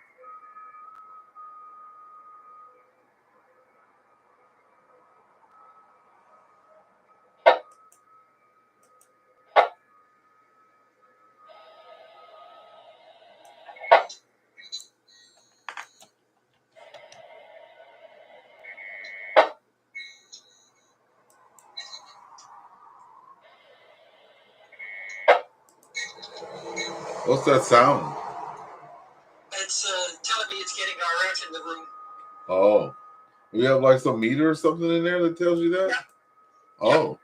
What's that sound? It's telling me it's getting RF in the room. Oh. You have like some meter or something in there that tells you that? Yeah. Oh.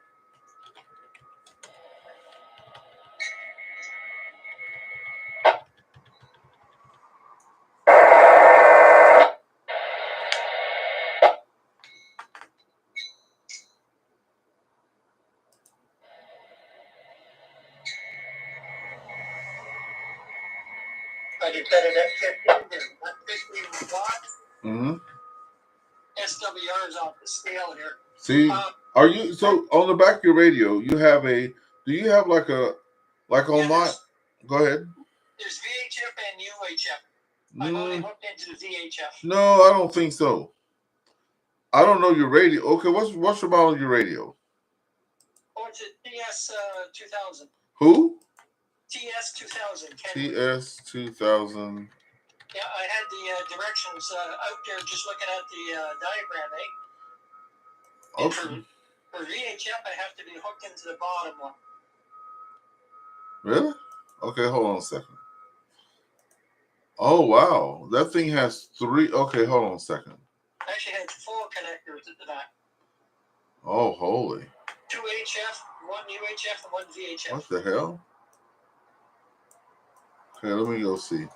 I did set it at 15 watts. Mm-hmm. SWR is off the scale here. See, are you so on the back of your radio? Do you have like on my? Go ahead. There's VHF and UHF. I'm only hooked into the VHF. No, I don't think so. I don't know your radio. Okay, what's your model of your radio? Oh, it's a TS 2000. Who? TS 2000. TS 2000. Yeah, I had the directions out there just looking at the diagram, eh? Okay. For VHF, I have to be hooked into the bottom one. Really? Okay, hold on a second. Oh wow, that thing has 3. Okay, hold on a second. Actually, had 4 connectors at the back. Oh holy! 2 HF, 1 UHF, and 1 VHF. What the hell? Okay, let me go see.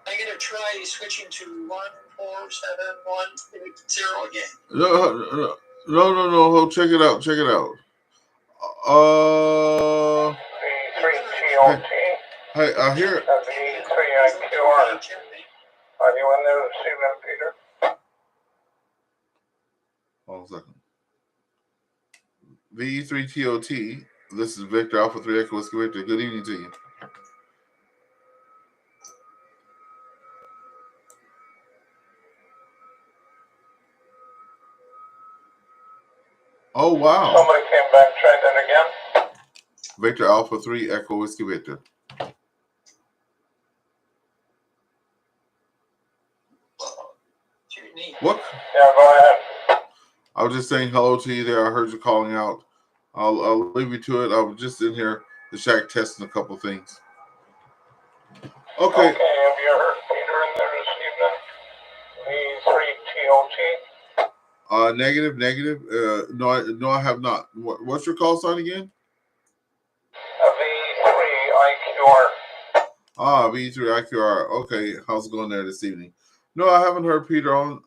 I'm gonna try switching to 14710 again. No. Check it out. Check it out. VA3EWV. Hey, I hear. VA3IQR. Are you in there this evening, Peter? Hold on a second. VE3TOT. This is Victor Alpha 3 Echo Whiskey Victor. Good evening to you. Oh wow. Somebody came back, tried that again. Victor Alpha 3 Echo Whiskey Victor. What? Yeah, go ahead. I was just saying hello to you there. I heard you calling out. I'll leave you to it. I was just in here, the shack, testing a couple things. Okay. Okay, have you heard Peter in there this evening? V3TOT? Negative. No, I have not. What's your call sign again? V3IQR. V3IQR. Okay, how's it going there this evening? No, I haven't heard Peter on.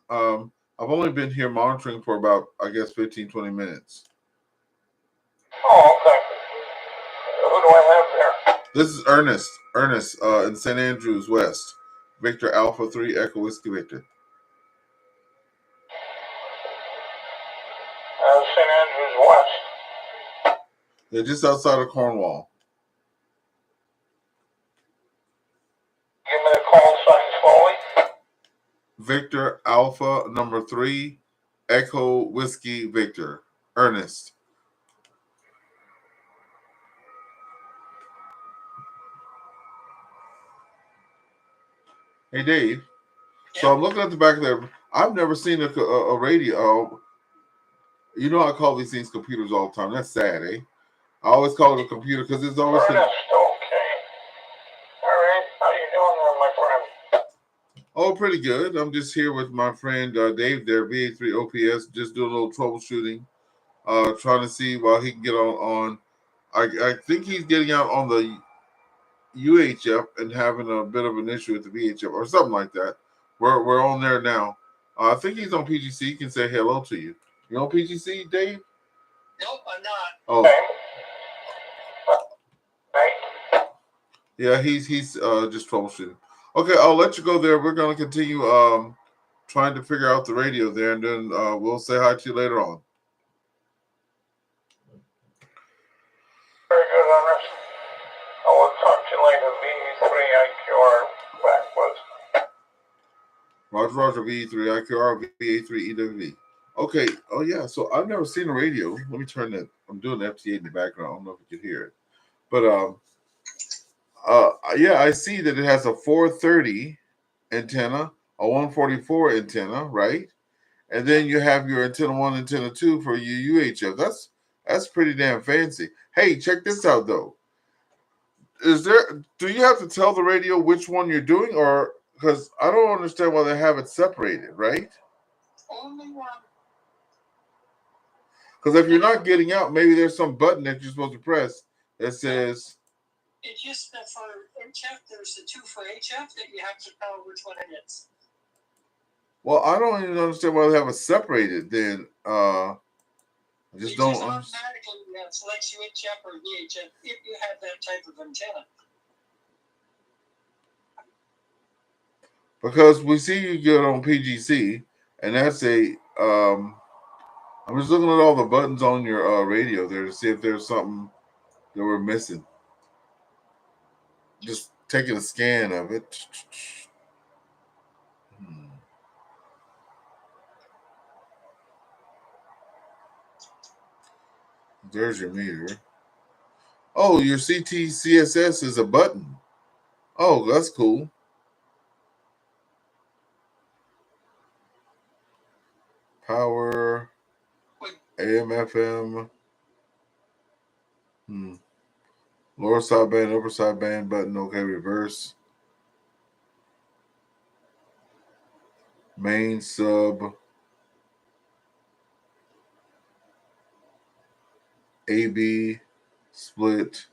I've only been here monitoring for about, I guess, 15, 20 minutes. Oh, okay. Who do I have there? This is Ernest in St. Andrews West. Victor Alpha 3 Echo Whiskey Victor. St. Andrews West. They're just outside of Cornwall. Give me the call sign slowly. Victor Alpha number 3 Echo Whiskey Victor. Ernest. Hey Dave. So I'm looking at the back of there. I've never seen a radio. You know I call these things computers all the time. That's sad, eh? I always call it a computer because it's always been. Ernest, okay. All right. How you doing there, my friend? Oh, pretty good. I'm just here with my friend Dave there, VA3OPS, just doing a little troubleshooting, trying to see while he can get on. I think he's getting out on the UHF and having a bit of an issue with the VHF or something like that. We're on there now. I think he's on PGC. He can say hello to you. You on PGC, Dave? Nope, I'm not. Oh. Right. Yeah, he's just troubleshooting. Okay, I'll let you go there. We're gonna continue trying to figure out the radio there, and then we'll say hi to you later on. Very good, Ernest. I will talk to you later. V3IQR backwards. Roger, VE3IQR, VA3EWV. Okay, oh yeah, so I've never seen a radio. Let me turn that. I'm doing the FTA in the background. I don't know if you can hear it. But yeah, I see that it has a 430 antenna, a 144 antenna, right? And then you have your antenna 1, antenna 2 for your UHF. That's pretty damn fancy. Hey, check this out though. Do you have to tell the radio which one you're doing, or because I don't understand why they have it separated, right? Only one. Because if you're not getting out, maybe there's some button that you're supposed to press that says. It's just that for HF, there's the 2 for HF that you have to tell which one it is. Well, I don't even understand why they have it separated. Then I just it don't. Just automatically selects UHF or VHF if you have that type of antenna. Because we see you get on PGC, and that's a. I'm just looking at all the buttons on your radio there to see if there's something that we're missing. Just taking a scan of it. There's your meter. Oh, your CT CSS is a button. Oh, that's cool. Power, AM, FM. Lower sideband, upper sideband button. Okay, reverse. Main sub. AB split.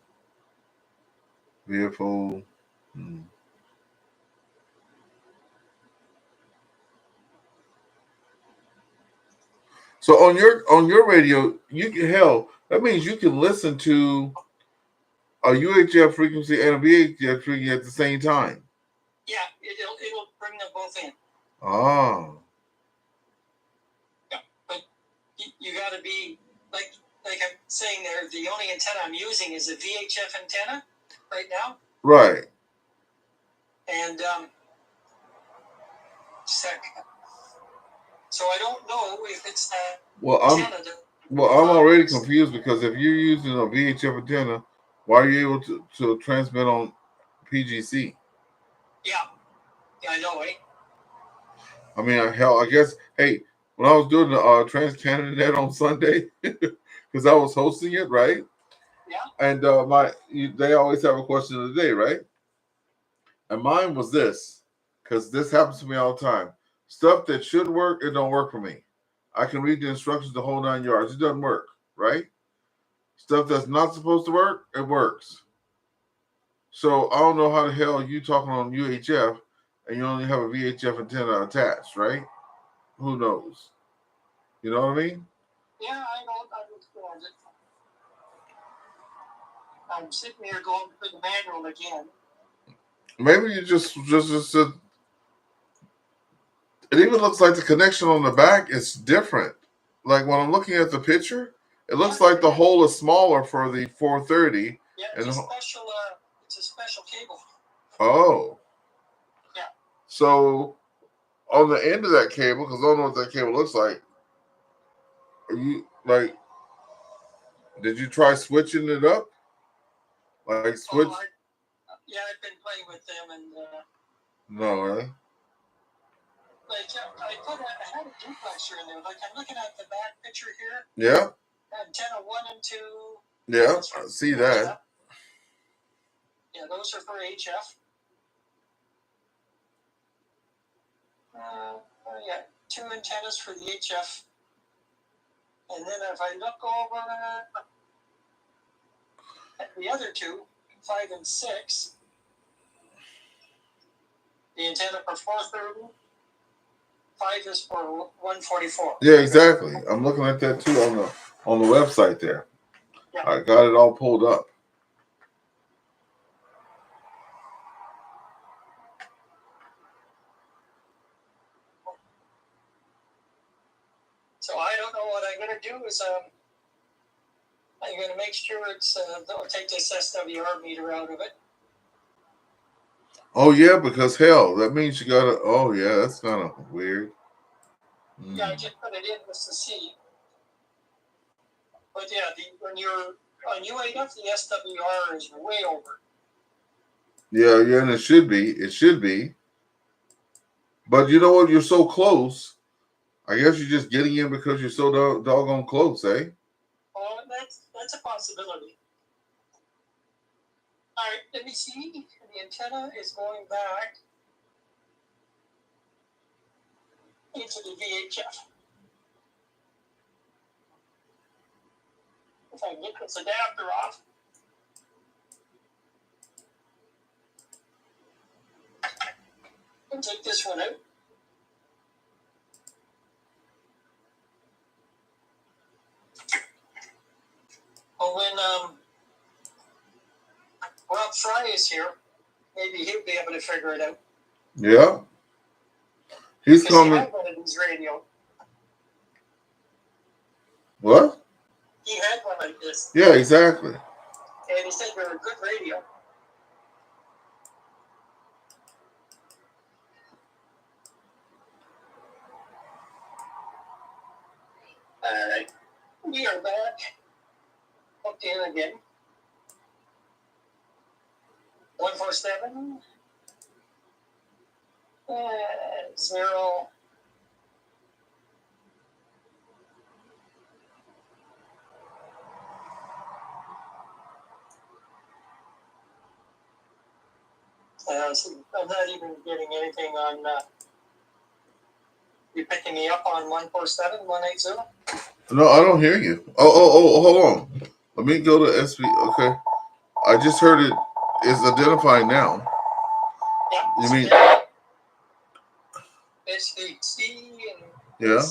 VFO. So on your radio, you can that means you can listen to a UHF frequency and a VHF frequency at the same time. Yeah, it'll bring them both in. Ah. Yeah, but you got to be like I'm saying there. The only antenna I'm using is a VHF antenna right now. Right. And so I don't know if it's that antenna. I'm already confused because if you're using a VHF antenna, why are you able to transmit on PGC? Yeah, I know, eh? I mean, I guess. Hey, when I was doing the Trans Canada Net on Sunday, because I was hosting it, right? Yeah. And they always have a question of the day, right? And mine was this, because this happens to me all the time. Stuff that should work, it don't work for me. I can read the instructions the whole 9 yards. It doesn't work, right? Stuff that's not supposed to work, it works. So I don't know how the hell you talking on UHF and you only have a VHF antenna attached, right? Who knows? You know what I mean? Yeah, I don't understand it. I'm sitting here going through the manual again. Maybe you just it even looks like the connection on the back is different. Like when I'm looking at the picture, it looks like the hole is smaller for the 430. Yeah, it's a special cable. Oh. Yeah. So on the end of that cable, because I don't know what that cable looks like, are you like, did you try switching it up? Like switch? Yeah, I've been playing with them and. No, eh? Like I had a duplexer in there. Like I'm looking at the back picture here. Yeah. Antenna 1 and 2. Yeah, I see that. Yeah, those are for HF. Yeah, 2 antennas for the HF. And then if I look over at the other 2, 5 and 6, the antenna for 430, 5 is for 144. Yeah, exactly. I'm looking at that too on the website there. Yeah. I got it all pulled up. So I don't know what I'm going to do is I'm going to make sure I'll take this SWR meter out of it. Oh yeah, because hell, that means you gotta. Oh yeah, that's kind of weird. Yeah, I just put it in just to see. But yeah, when you're on UAF, the SWR is way over. Yeah, and it should be. It should be. But you know what? You're so close. I guess you're just getting in because you're so doggone close, eh? Oh, that's a possibility. All right, let me see. The antenna is going back into the VHF. If I get this adapter off. And take this one out. Well, when Rob Fry is here, maybe he'll be able to figure it out. Yeah. He's coming. He had one of these radio. What? He had one like this. Yeah, exactly. And he said they were a good radio. All right. We are back. Hooked in again. 147. 0. I'm not even getting anything on. You picking me up on 147-180? No, I don't hear you. Oh, hold on. Let me go to SB. Okay. I just heard it is identifying now. Yeah. You mean? SVT and. Yeah.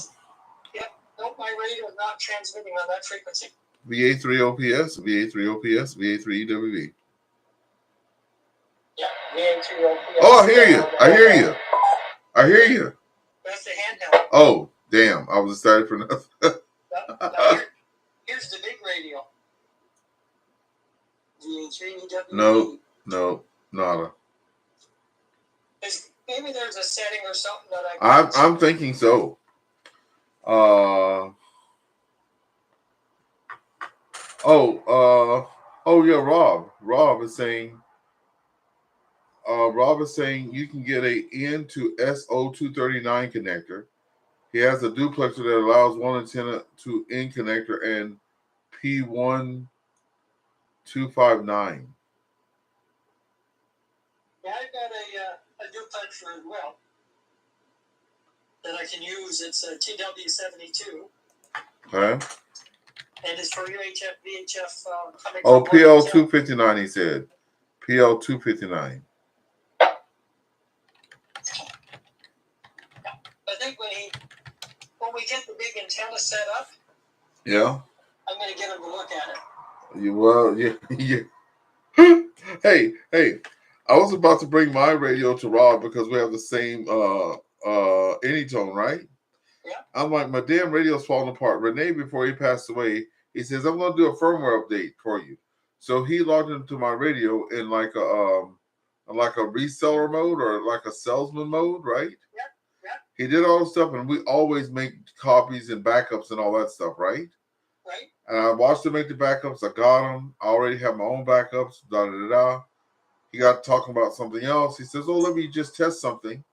Yeah. No, my radio is not transmitting on that frequency. VA3OPS, VA3OPS, VA3EWV. Yeah, VA3OPS. Oh, I hear you. I hear you. I hear you. That's the handheld. Oh, damn. I was excited for nothing. Now here's the big radio. VA3EWV. No, nada. Maybe there's a setting or something that I'm thinking so. Yeah, Rob is saying you can get a N to SO239 connector. He has a duplexer that allows one antenna to N connector and P1259. Yeah, I've got a duplexer as well that I can use. It's a TW72. Okay. And it's for UHF, VHF coming Oh, from PL259, he said. PL259. I think when we get the big antenna set up, Yeah. I'm going to get him to look at it. Yeah. Hey, I was about to bring my radio to Rob because we have the same Anytone, right? Yeah. I'm like, my damn radio's falling apart. Renee, before he passed away, he says, I'm gonna do a firmware update for you. So he logged into my radio in like a reseller mode or like a salesman mode, right? Yeah. He did all the stuff, and we always make copies and backups and all that stuff, right? Right. And I watched him make the backups. I got them. I already have my own backups. He got talking about something else. He says, "Oh, let me just test something,"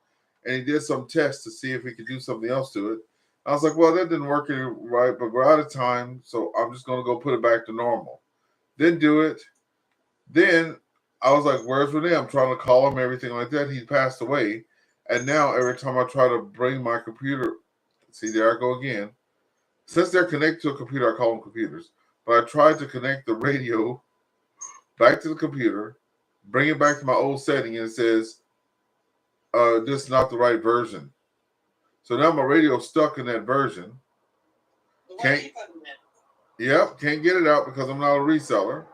and he did some tests to see if he could do something else to it. I was like, "Well, that didn't work right, but we're out of time, so I'm just going to go put it back to normal." Didn't do it. Then I was like, "Where's Renee?" I'm trying to call him, everything like that. He passed away, and now every time I try to bring my computer, see, there I go again. Since they're connected to a computer, I call them computers. But I tried to connect the radio back to the computer, bring it back to my old setting, and it says, this is not the right version. So now my radio's stuck in that version. Can't get it out because I'm not a reseller.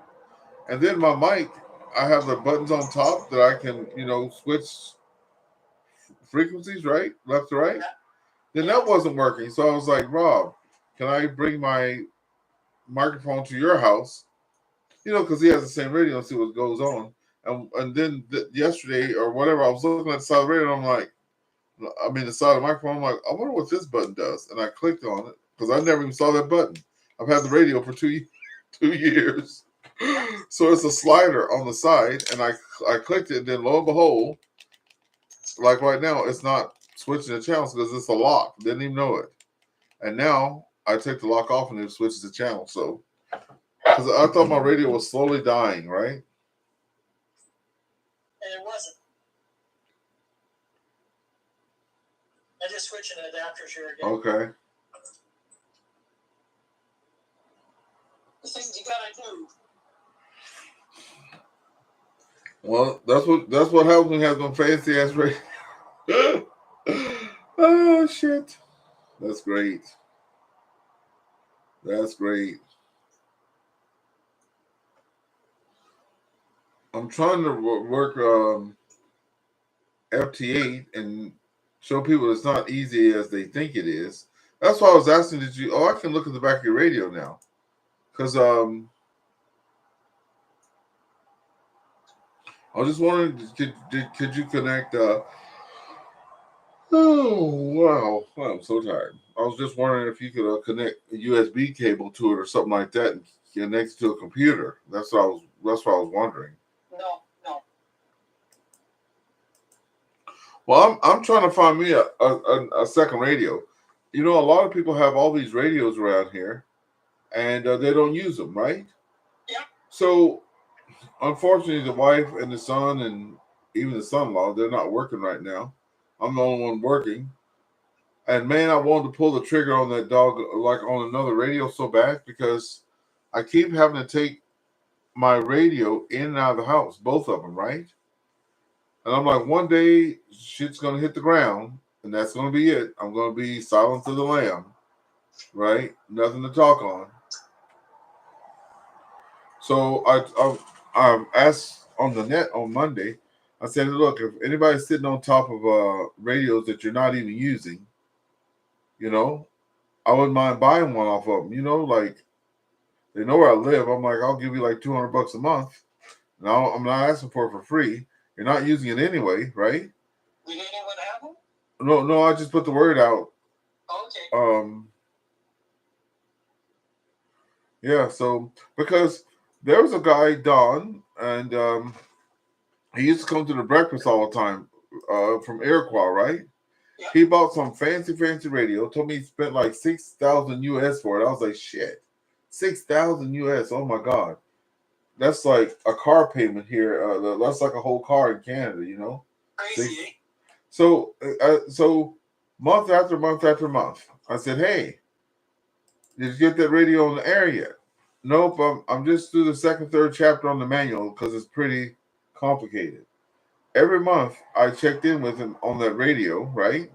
And then my mic, I have the buttons on top that I can, switch frequencies, right? Left to right. Then that wasn't working. So I was like, Rob, can I bring my microphone to your house? Because he has the same radio and see what goes on. And then yesterday or whatever, I was looking at the side of the radio and the side of the microphone. I'm like, I wonder what this button does. And I clicked on it because I never even saw that button. I've had the radio for 2 years. So it's a slider on the side, and I clicked it, and then lo and behold, like right now, it's not switching the channels because it's a lock. Didn't even know it. And now I take the lock off and it switches the channel. So, because I thought my radio was slowly dying, right? And it wasn't. I just switched an adapter here again. Okay. The things you gotta do. Well, that's what happens when you have some fancy ass radio. Oh shit. That's great. That's great. I'm trying to work FT8 and show people it's not easy as they think it is. That's why I was asking, I can look at the back of your radio now. Because I was just wondering, could you connect oh wow, I'm so tired. I was just wondering if you could connect a USB cable to it or something like that and connect it to a computer. That's what I was wondering. No. Well, I'm trying to find me a second radio. A lot of people have all these radios around here, and they don't use them, right? Yeah. So, unfortunately, the wife and the son and even the son-in-law, they're not working right now. I'm the only one working. And man, I wanted to pull the trigger on that dog, like on another radio so bad, because I keep having to take my radio in and out of the house, both of them, right? And I'm like, one day shit's gonna hit the ground, and that's gonna be it. I'm gonna be silent to the lamb, right? Nothing to talk on. So I asked on the net on Monday. I said, look, if anybody's sitting on top of radios that you're not even using, you know, I wouldn't mind buying one off of them. You know, like they know where I live. I'm like, I'll give you like $200 a month. No, I'm not asking for it for free. You're not using it anyway, right? Did anyone have them? No, I just put the word out. Okay. Yeah, so because there was a guy, Don, and he used to come to the breakfast all the time from Iroquois, right? Yeah. He bought some fancy radio, told me he spent like 6,000 US for it. I was like, shit, 6,000 US, oh my God. That's like a car payment here. That's like a whole car in Canada, you know? Crazy. So month after month after month, I said, hey, did you get that radio in the air yet? Nope, I'm just through the second, third chapter on the manual because it's pretty complicated. Every month I checked in with him on that radio, right?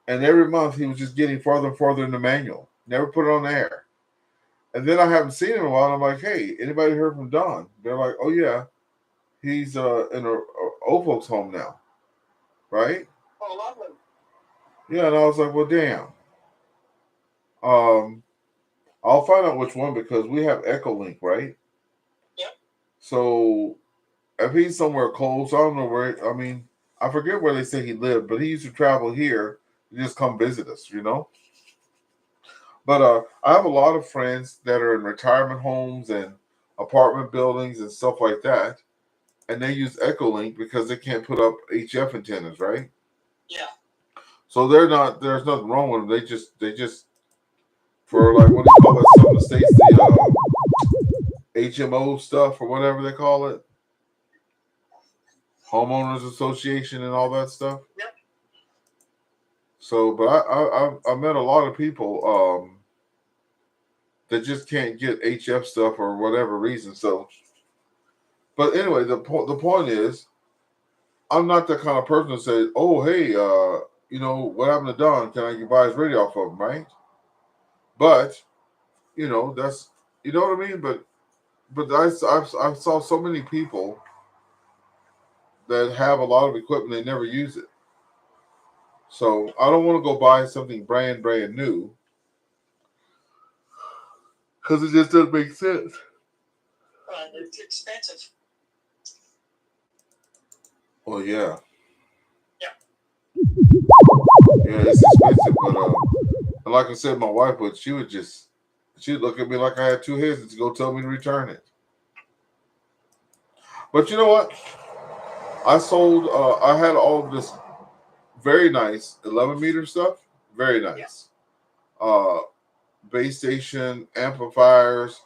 And every month he was just getting farther and farther in the manual. Never put it on the air. And then I haven't seen him in a while. And I'm like, hey, anybody heard from Don? They're like, oh yeah, he's in a old folks home now, right? Oh, lovely. Yeah, and I was like, well, damn. I'll find out which one because we have Echolink, right? Yep. So if he's somewhere close, I don't know where. I mean, I forget where they say he lived, but he used to travel here to just come visit us, you know. But I have a lot of friends that are in retirement homes and apartment buildings and stuff like that, and they use Echolink because they can't put up HF antennas, right? Yeah. So they're not. There's nothing wrong with them. They just for like what do you call that? Some of the states the HMO stuff or whatever they call it, homeowners association and all that stuff. Yep. So, but I met a lot of people that just can't get HF stuff for whatever reason. So, but anyway, the point is, I'm not that kind of person to say, oh hey, you know what happened to Don? Can I buy his radio off of him, right? But you know that's you know what I mean. But I saw so many people that have a lot of equipment they never use it. So I don't want to go buy something brand new because it just doesn't make sense. It's expensive. Oh yeah, Yeah. yeah, it's expensive. But like I said, my wife would she'd look at me like I had two heads and go tell me to return it. But you know what? I sold. I had all of this very nice 11-meter stuff. Very nice. Yeah. Base station amplifiers,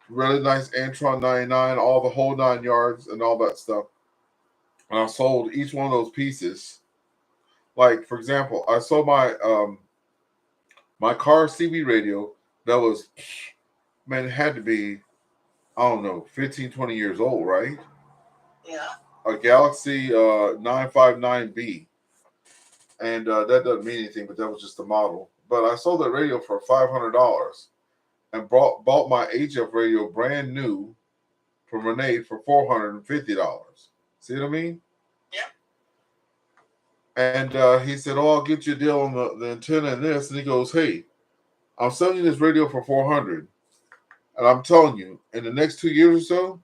really nice Antron 99, all the whole 9 yards and all that stuff. And I sold each one of those pieces. Like for example, I sold my car CB radio that was, man, it had to be, I don't know, 15, 20 years old, right? Yeah. A Galaxy 959B. And that doesn't mean anything, but that was just the model. But I sold that radio for $500 and bought my HF radio brand new from Renee for $450. See what I mean? Yeah. And he said, "Oh, I'll get you a deal on the antenna and this." And he goes, "Hey, I'm selling you this radio for $400, and I'm telling you, in the next 2 years or so,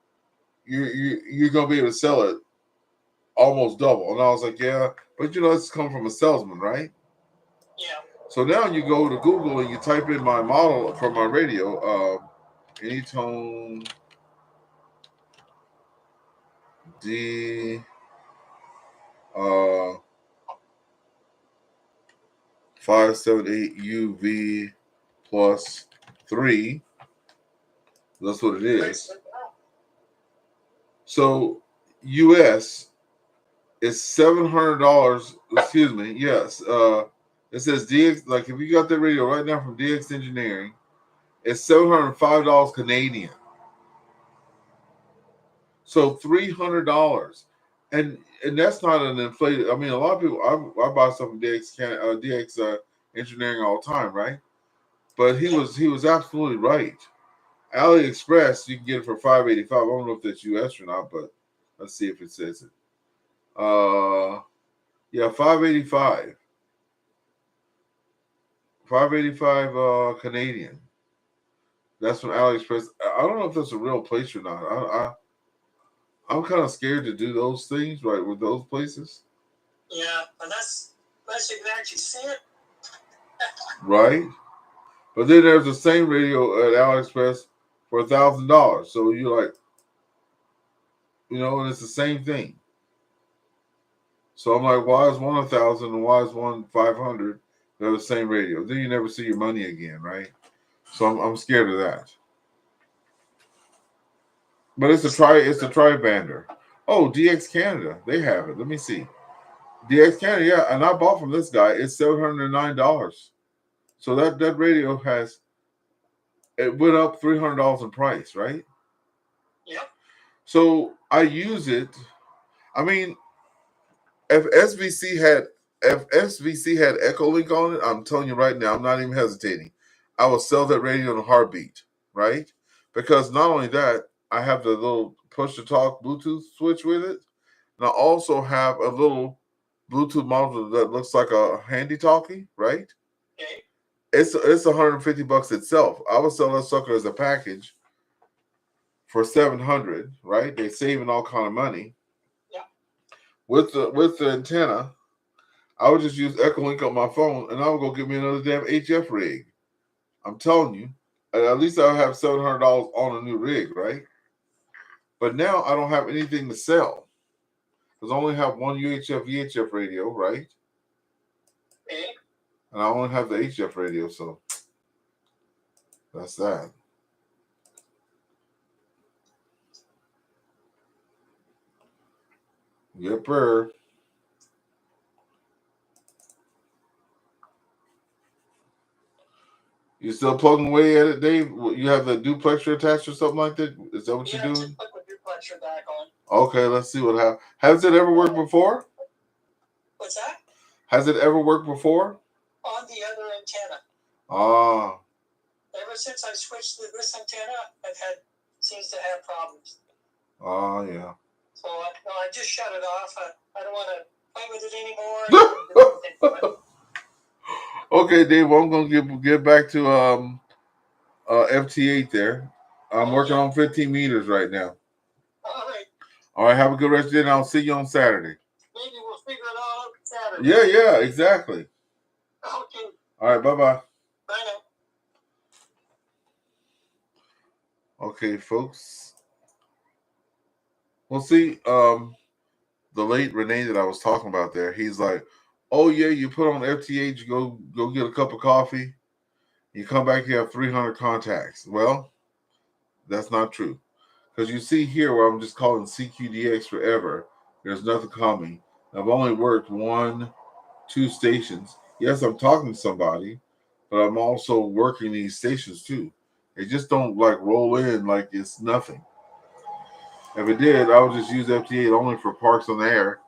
you're gonna be able to sell it almost double." And I was like, "Yeah, but you know, it's come from a salesman, right?" Yeah. So now you go to Google and you type in my model for my radio, Anytone D 578UV plus 3. That's what it is. So US is $700. Excuse me. Yes. It says DX. Like if you got that radio right now from DX Engineering, it's $705 Canadian. So $300, and that's not an inflated. I mean, a lot of people. I buy stuff from DX Engineering all the time, right? But he was absolutely right. AliExpress, you can get it for $585. I don't know if that's US or not, but let's see if it says it. Yeah, $585. $585 Canadian. That's from AliExpress. I don't know if that's a real place or not. I'm kind of scared to do those things, right, with those places. Yeah, unless you can actually see it. Right? But then there's the same radio at AliExpress for $1,000. So you're like, and it's the same thing. So I'm like, why is one 1,000 and why is one 500? They're the same radio. Then you never see your money again, right? So I'm scared of that. But it's a tri-bander. Oh, DX Canada, they have it. Let me see. DX Canada, yeah, and I bought from this guy. It's $709. So that radio it went up $300 in price, right? Yep. So I use it. I mean, if SVC had Echolink on it, I'm telling you right now, I'm not even hesitating. I will sell that radio in a heartbeat, right? Because not only that, I have the little push to talk Bluetooth switch with it, and I also have a little Bluetooth module that looks like a handy talkie, right? Okay. It's $150 itself. I would sell that sucker as a package for $700, right? They're saving all kind of money. Yeah. With the antenna, I would just use Echolink on my phone, and I would go get me another damn HF rig. I'm telling you, at least I'll have $700 on a new rig, right? But now I don't have anything to sell because I only have one UHF VHF radio, right? Okay. And I only have the HF radio, so that's that. Yepper. You still plugging away at it, Dave? You have the duplexer attached or something like that? Is that what you're doing? Just put the duplexer back on. Okay, let's see what happens. Has it ever worked before? What's that? Has it ever worked before? On the other antenna. Ah. Ever since I switched to this antenna, seems to have problems. Oh, yeah. So I just shut it off. I don't want to play with it anymore. Okay, Dave. Well, I'm gonna get back to FT8 there. I'm working on 15 meters right now. All right. All right. Have a good rest of the day, and I'll see you on Saturday. Maybe we'll figure it all out Saturday. Yeah, exactly. Okay. All right. Bye-bye. Bye now. Okay, folks. Well, see, the late Renee that I was talking about there, he's like, oh, yeah, you put on FT8, you go get a cup of coffee, you come back, you have 300 contacts. Well, that's not true. Because you see here where I'm just calling CQDX forever, there's nothing coming. I've only worked 1-2 stations. Yes, I'm talking to somebody, but I'm also working these stations too. They just don't like roll in like it's nothing. If it did, I would just use FT8 only for parks on the air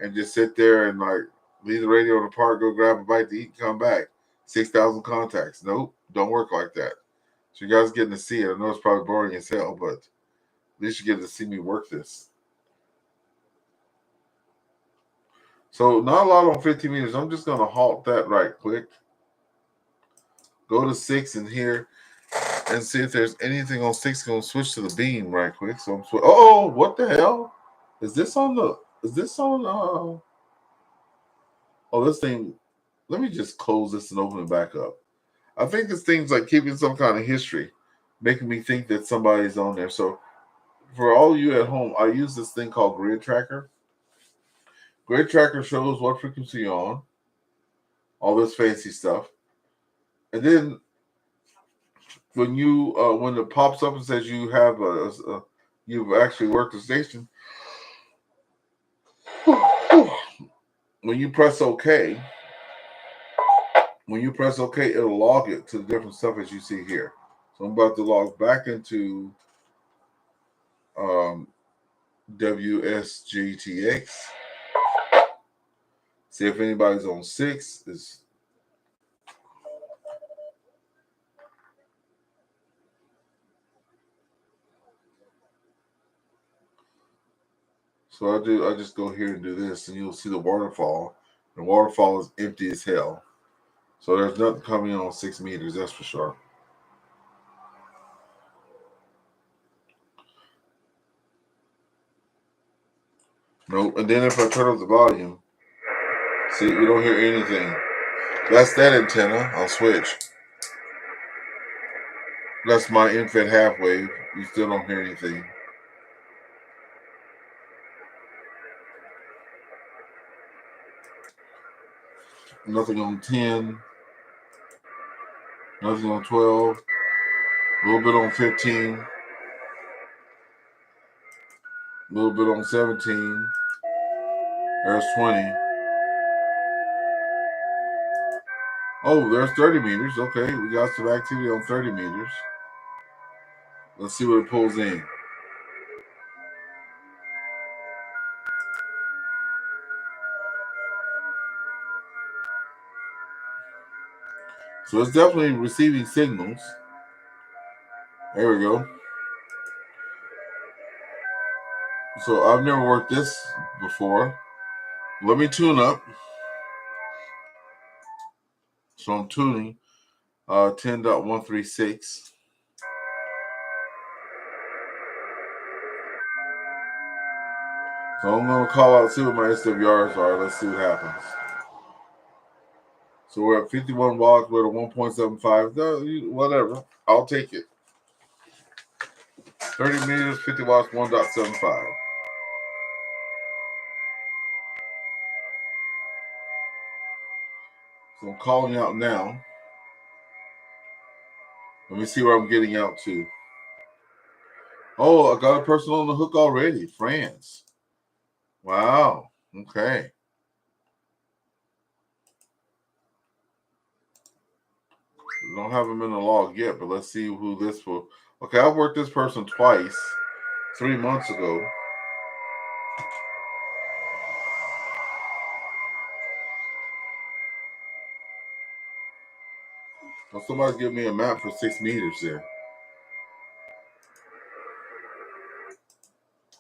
and just sit there and like leave the radio in the park, go grab a bite to eat, come back. 6,000 contacts. Nope, don't work like that. So you guys getting to see it. I know it's probably boring as hell, but at least you get to see me work this. So not a lot on 15 meters. I'm just going to halt that right quick. Go to 6 in here and see if there's anything on 6. Going to switch to the beam right quick. So I'm oh, what the hell? Is this on? Oh, this thing. Let me just close this and open it back up. I think this thing's like keeping some kind of history, making me think that somebody's on there. So for all you at home, I use this thing called Grid Tracker. Grid Tracker shows what frequency you're on, all this fancy stuff. And then when it pops up and says you have you've actually worked the station, when you press OK, it'll log it to the different stuff as you see here. So I'm about to log back into WSGTX. See if anybody's on 6. So I just go here and do this, and you'll see the waterfall. The waterfall is empty as hell. So there's nothing coming on 6 meters, that's for sure. Nope. And then if I turn up the volume, see, we don't hear anything. That's that antenna. I'll switch. That's my infrared half wave. You still don't hear anything. Nothing on 10. Nothing on 12. A little bit on 15. A little bit on 17. There's 20. Oh, there's 30 meters. Okay, we got some activity on 30 meters. Let's see what it pulls in. So it's definitely receiving signals. There we go. So I've never worked this before. Let me tune up. So I'm tuning 10.136. So I'm going to call out, see what my SWRs are. Let's see what happens. So we're at 51 watts. We're at 1.75. Whatever. I'll take it. 30 meters, 50 watts, 1.75. So I'm calling out now. Let me see where I'm getting out to. Oh, I got a person on the hook already. France. Wow. Okay. We don't have them in the log yet, but let's see who this will. Okay, I've worked this person twice, 3 months ago. Well, somebody give me a map for 6 meters there.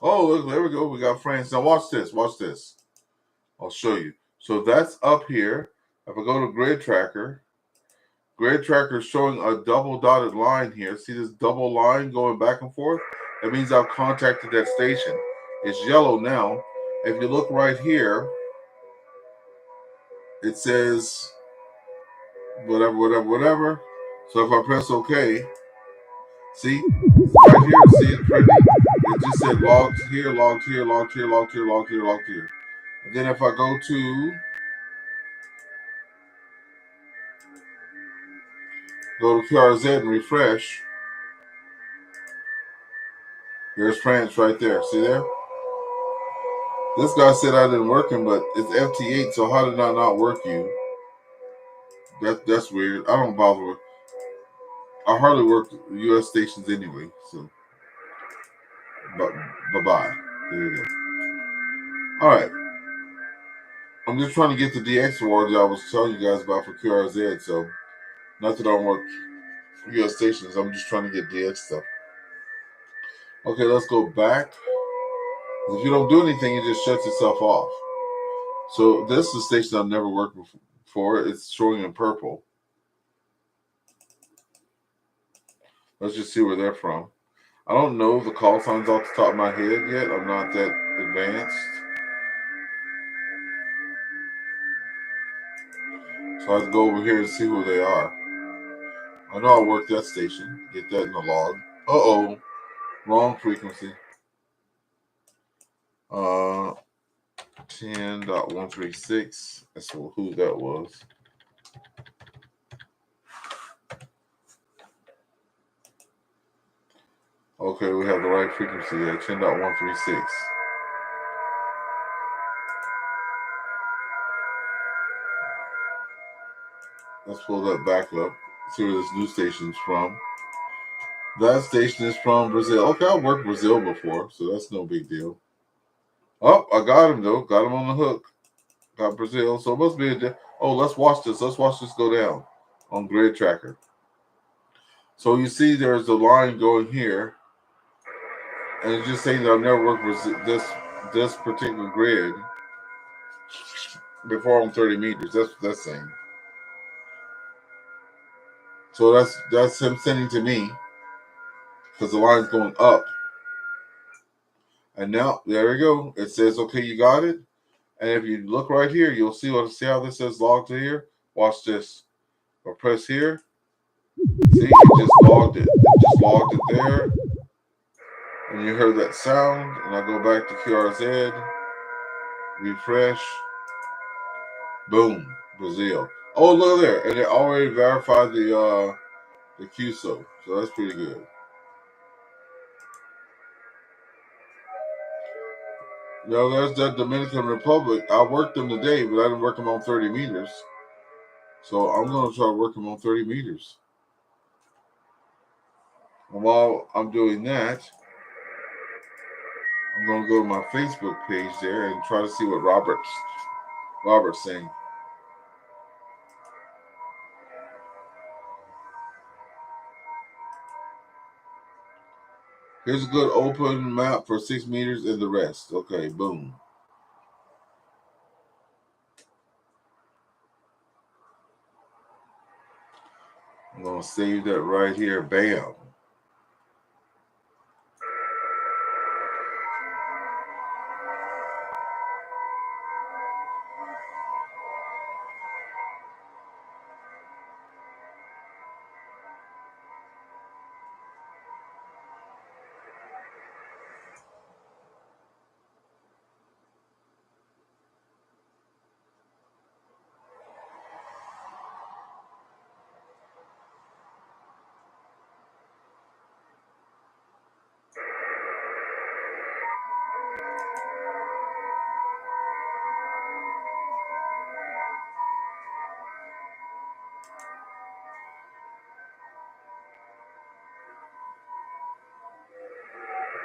Oh, look, there we go. We got France. Now watch this. Watch this. I'll show you. So that's up here. If I go to Grid Tracker is showing a double dotted line here. See this double line going back and forth? That means I've contacted that station. It's yellow now. If you look right here, it says whatever, whatever, whatever. So if I press OK, see, right here, see it pretty? It just said logged here, logged here, logged here, logged here, logged here, logged here. And then if I go to QRZ and refresh, there's France right there. See there? This guy said I didn't work him, but it's FT8, so how did I not work you? That's weird. I don't bother with. I hardly work U.S. stations anyway, so. But bye-bye. There you go. All right. I'm just trying to get the DX award that I was telling you guys about for QRZ, so not that I don't work U.S. stations. I'm just trying to get DX stuff. Okay, let's go back. If you don't do anything, it just shuts itself off. So this is a station I've never worked before. It's showing in purple. Let's just see where they're from. I don't know the call signs off the top of my head yet. I'm not that advanced. So I have to go over here and see who they are. I know I worked that station. Get that in the log. Uh-oh. Wrong frequency. 10.136. That's who that was. Okay, we have the right frequency there. 10.136. Let's pull that back up. See where this new station's from. That station is from Brazil. Okay, I've worked Brazil before, so that's no big deal. Oh, I got him though. Got him on the hook. Got Brazil. So it must be oh, let's watch this. Let's watch this go down on grid tracker. So you see there's a line going here. And it's just saying that I've never worked with this particular grid before on 30 meters. That's what that's saying. So that's him sending to me because the line's going up. And now there we go. It says, okay, you got it. And if you look right here, you'll see how this says log to here. Watch this. I'll press here. See, it just logged it. It just logged it there. And you heard that sound. And I go back to QRZ. Refresh. Boom. Brazil. Oh, look there. And it already verified the QSO. So that's pretty good. Now there's that Dominican Republic. I worked them today, but I didn't work them on 30 meters. So I'm going to try to work them on 30 meters. And while I'm doing that, I'm going to go to my Facebook page there and try to see what Robert's saying. Here's a good open map for 6 meters and the rest. Okay, boom. I'm going to save that right here. Bam.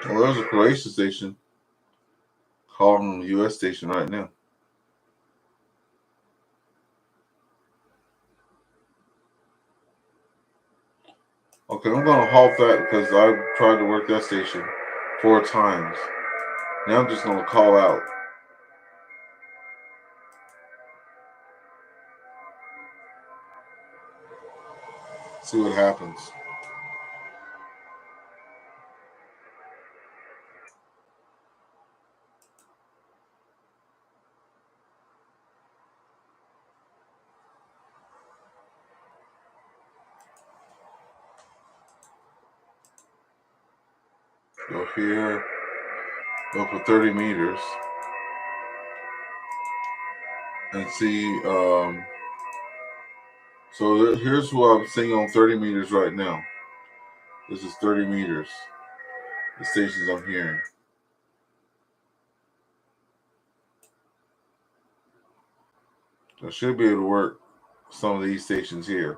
Well, there's a Croatia station. Calling the U.S. station right now. Okay, I'm going to halt that because I've tried to work that station 4 times. Now I'm just going to call out. See what happens. Go here. Go for 30 meters. And see. So here's who I'm seeing on 30 meters right now. This is 30 meters. The stations I'm hearing. I should be able to work some of these stations here.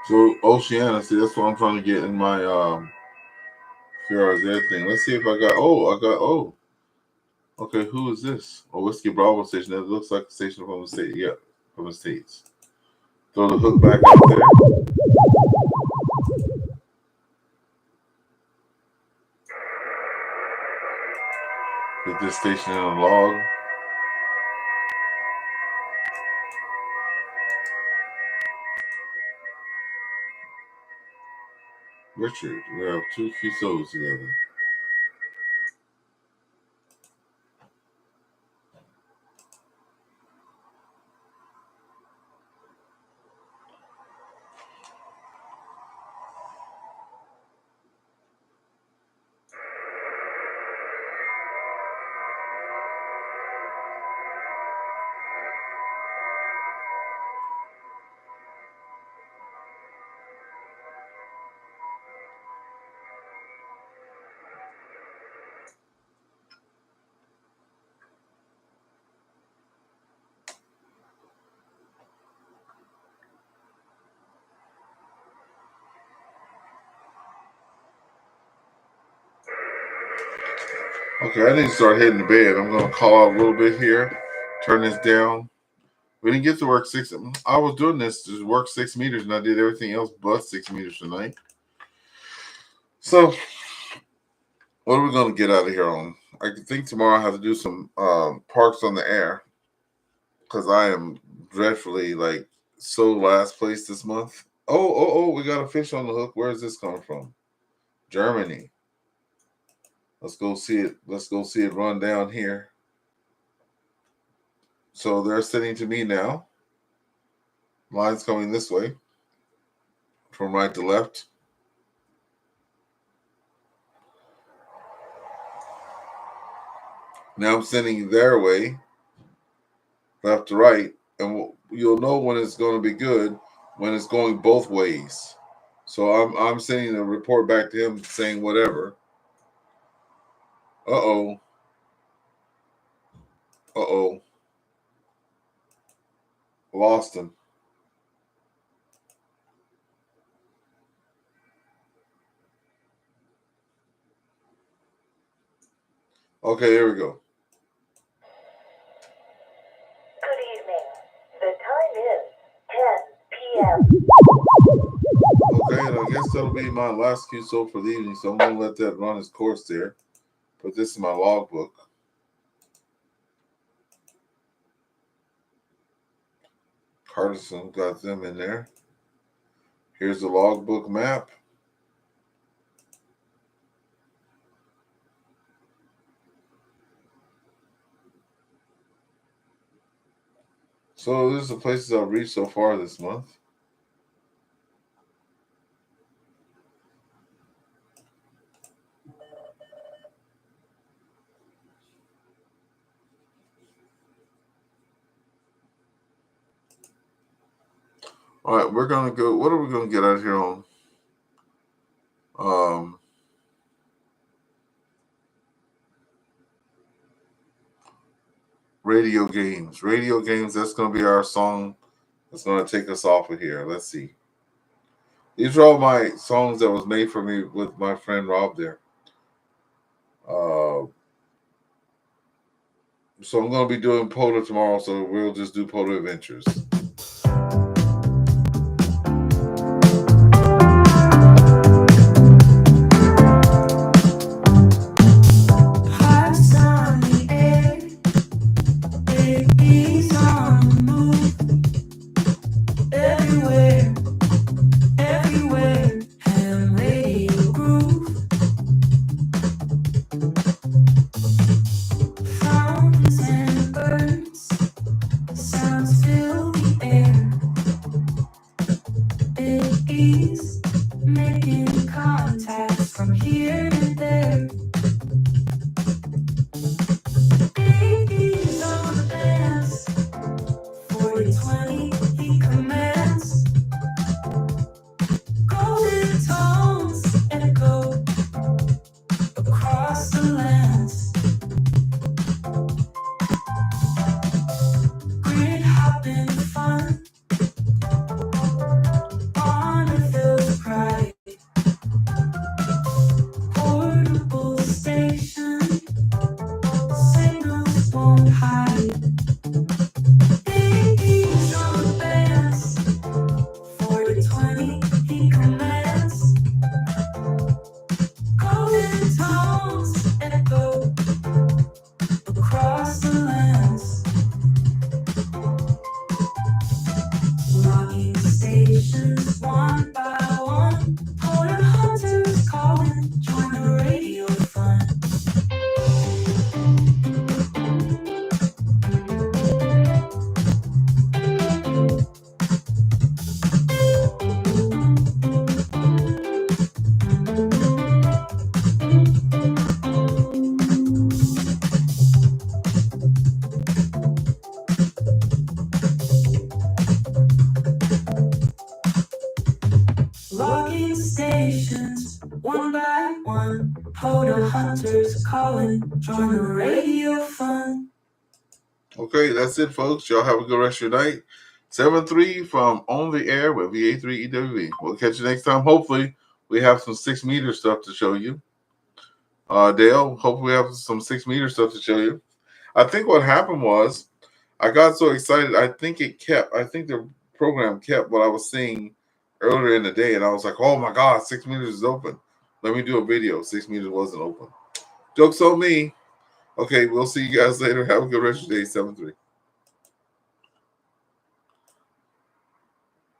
So Oceana, see, that's what I'm trying to get in my QRZ thing. Let's see if I got. Okay, who is this? Oh, Whiskey Bravo station. That looks like a station from the state. Yeah, from the States. Throw the hook back out there. Put this station in a log. Richard, we have 2 QSOs together. Okay, I need to start heading to bed. I'm going to call out a little bit here, turn this down. We didn't get to work 6. I was doing this to work 6 meters, and I did everything else but 6 meters tonight. So, what are we going to get out of here on? I think tomorrow I have to do some parks on the air because I am dreadfully so last place this month. Oh, we got a fish on the hook. Where is this coming from? Germany. Let's go see it. Let's go see it run down here. So they're sitting to me now. Line's coming this way from right to left. Now I'm sending their way, left to right, and you'll know when it's going to be good when it's going both ways. So I'm sending a report back to him saying whatever. Uh oh, lost him. Okay, here we go. Good evening. The time is 10 p.m. Okay, and I guess that'll be my last QSO for the evening, so I'm going to let that run its course there. Put this in my logbook. Carterson got them in there. Here's the logbook map. So this is the places I've reached so far this month. All right, we're gonna go. What are we gonna get out here on? Radio games. Radio games. That's gonna be our song. That's gonna take us off of here. Let's see. These are all my songs that was made for me with my friend Rob there. So I'm gonna be doing Polo tomorrow. So we'll just do Polo Adventures. Okay, that's it, folks. Y'all have a good rest of your night. 7-3 from On the Air with VA3EWV. We'll catch you next time. Hopefully, we have some 6 meter stuff to show you. Dale, hope we have some 6 meter stuff to show you. I think what happened was I got so excited. I think the program kept what I was seeing earlier in the day, and I was like, "Oh my God, 6 meters is open. Let me do a video." 6 meters wasn't open. Joke's on me. Okay, we'll see you guys later. Have a good rest of your day. 7-3.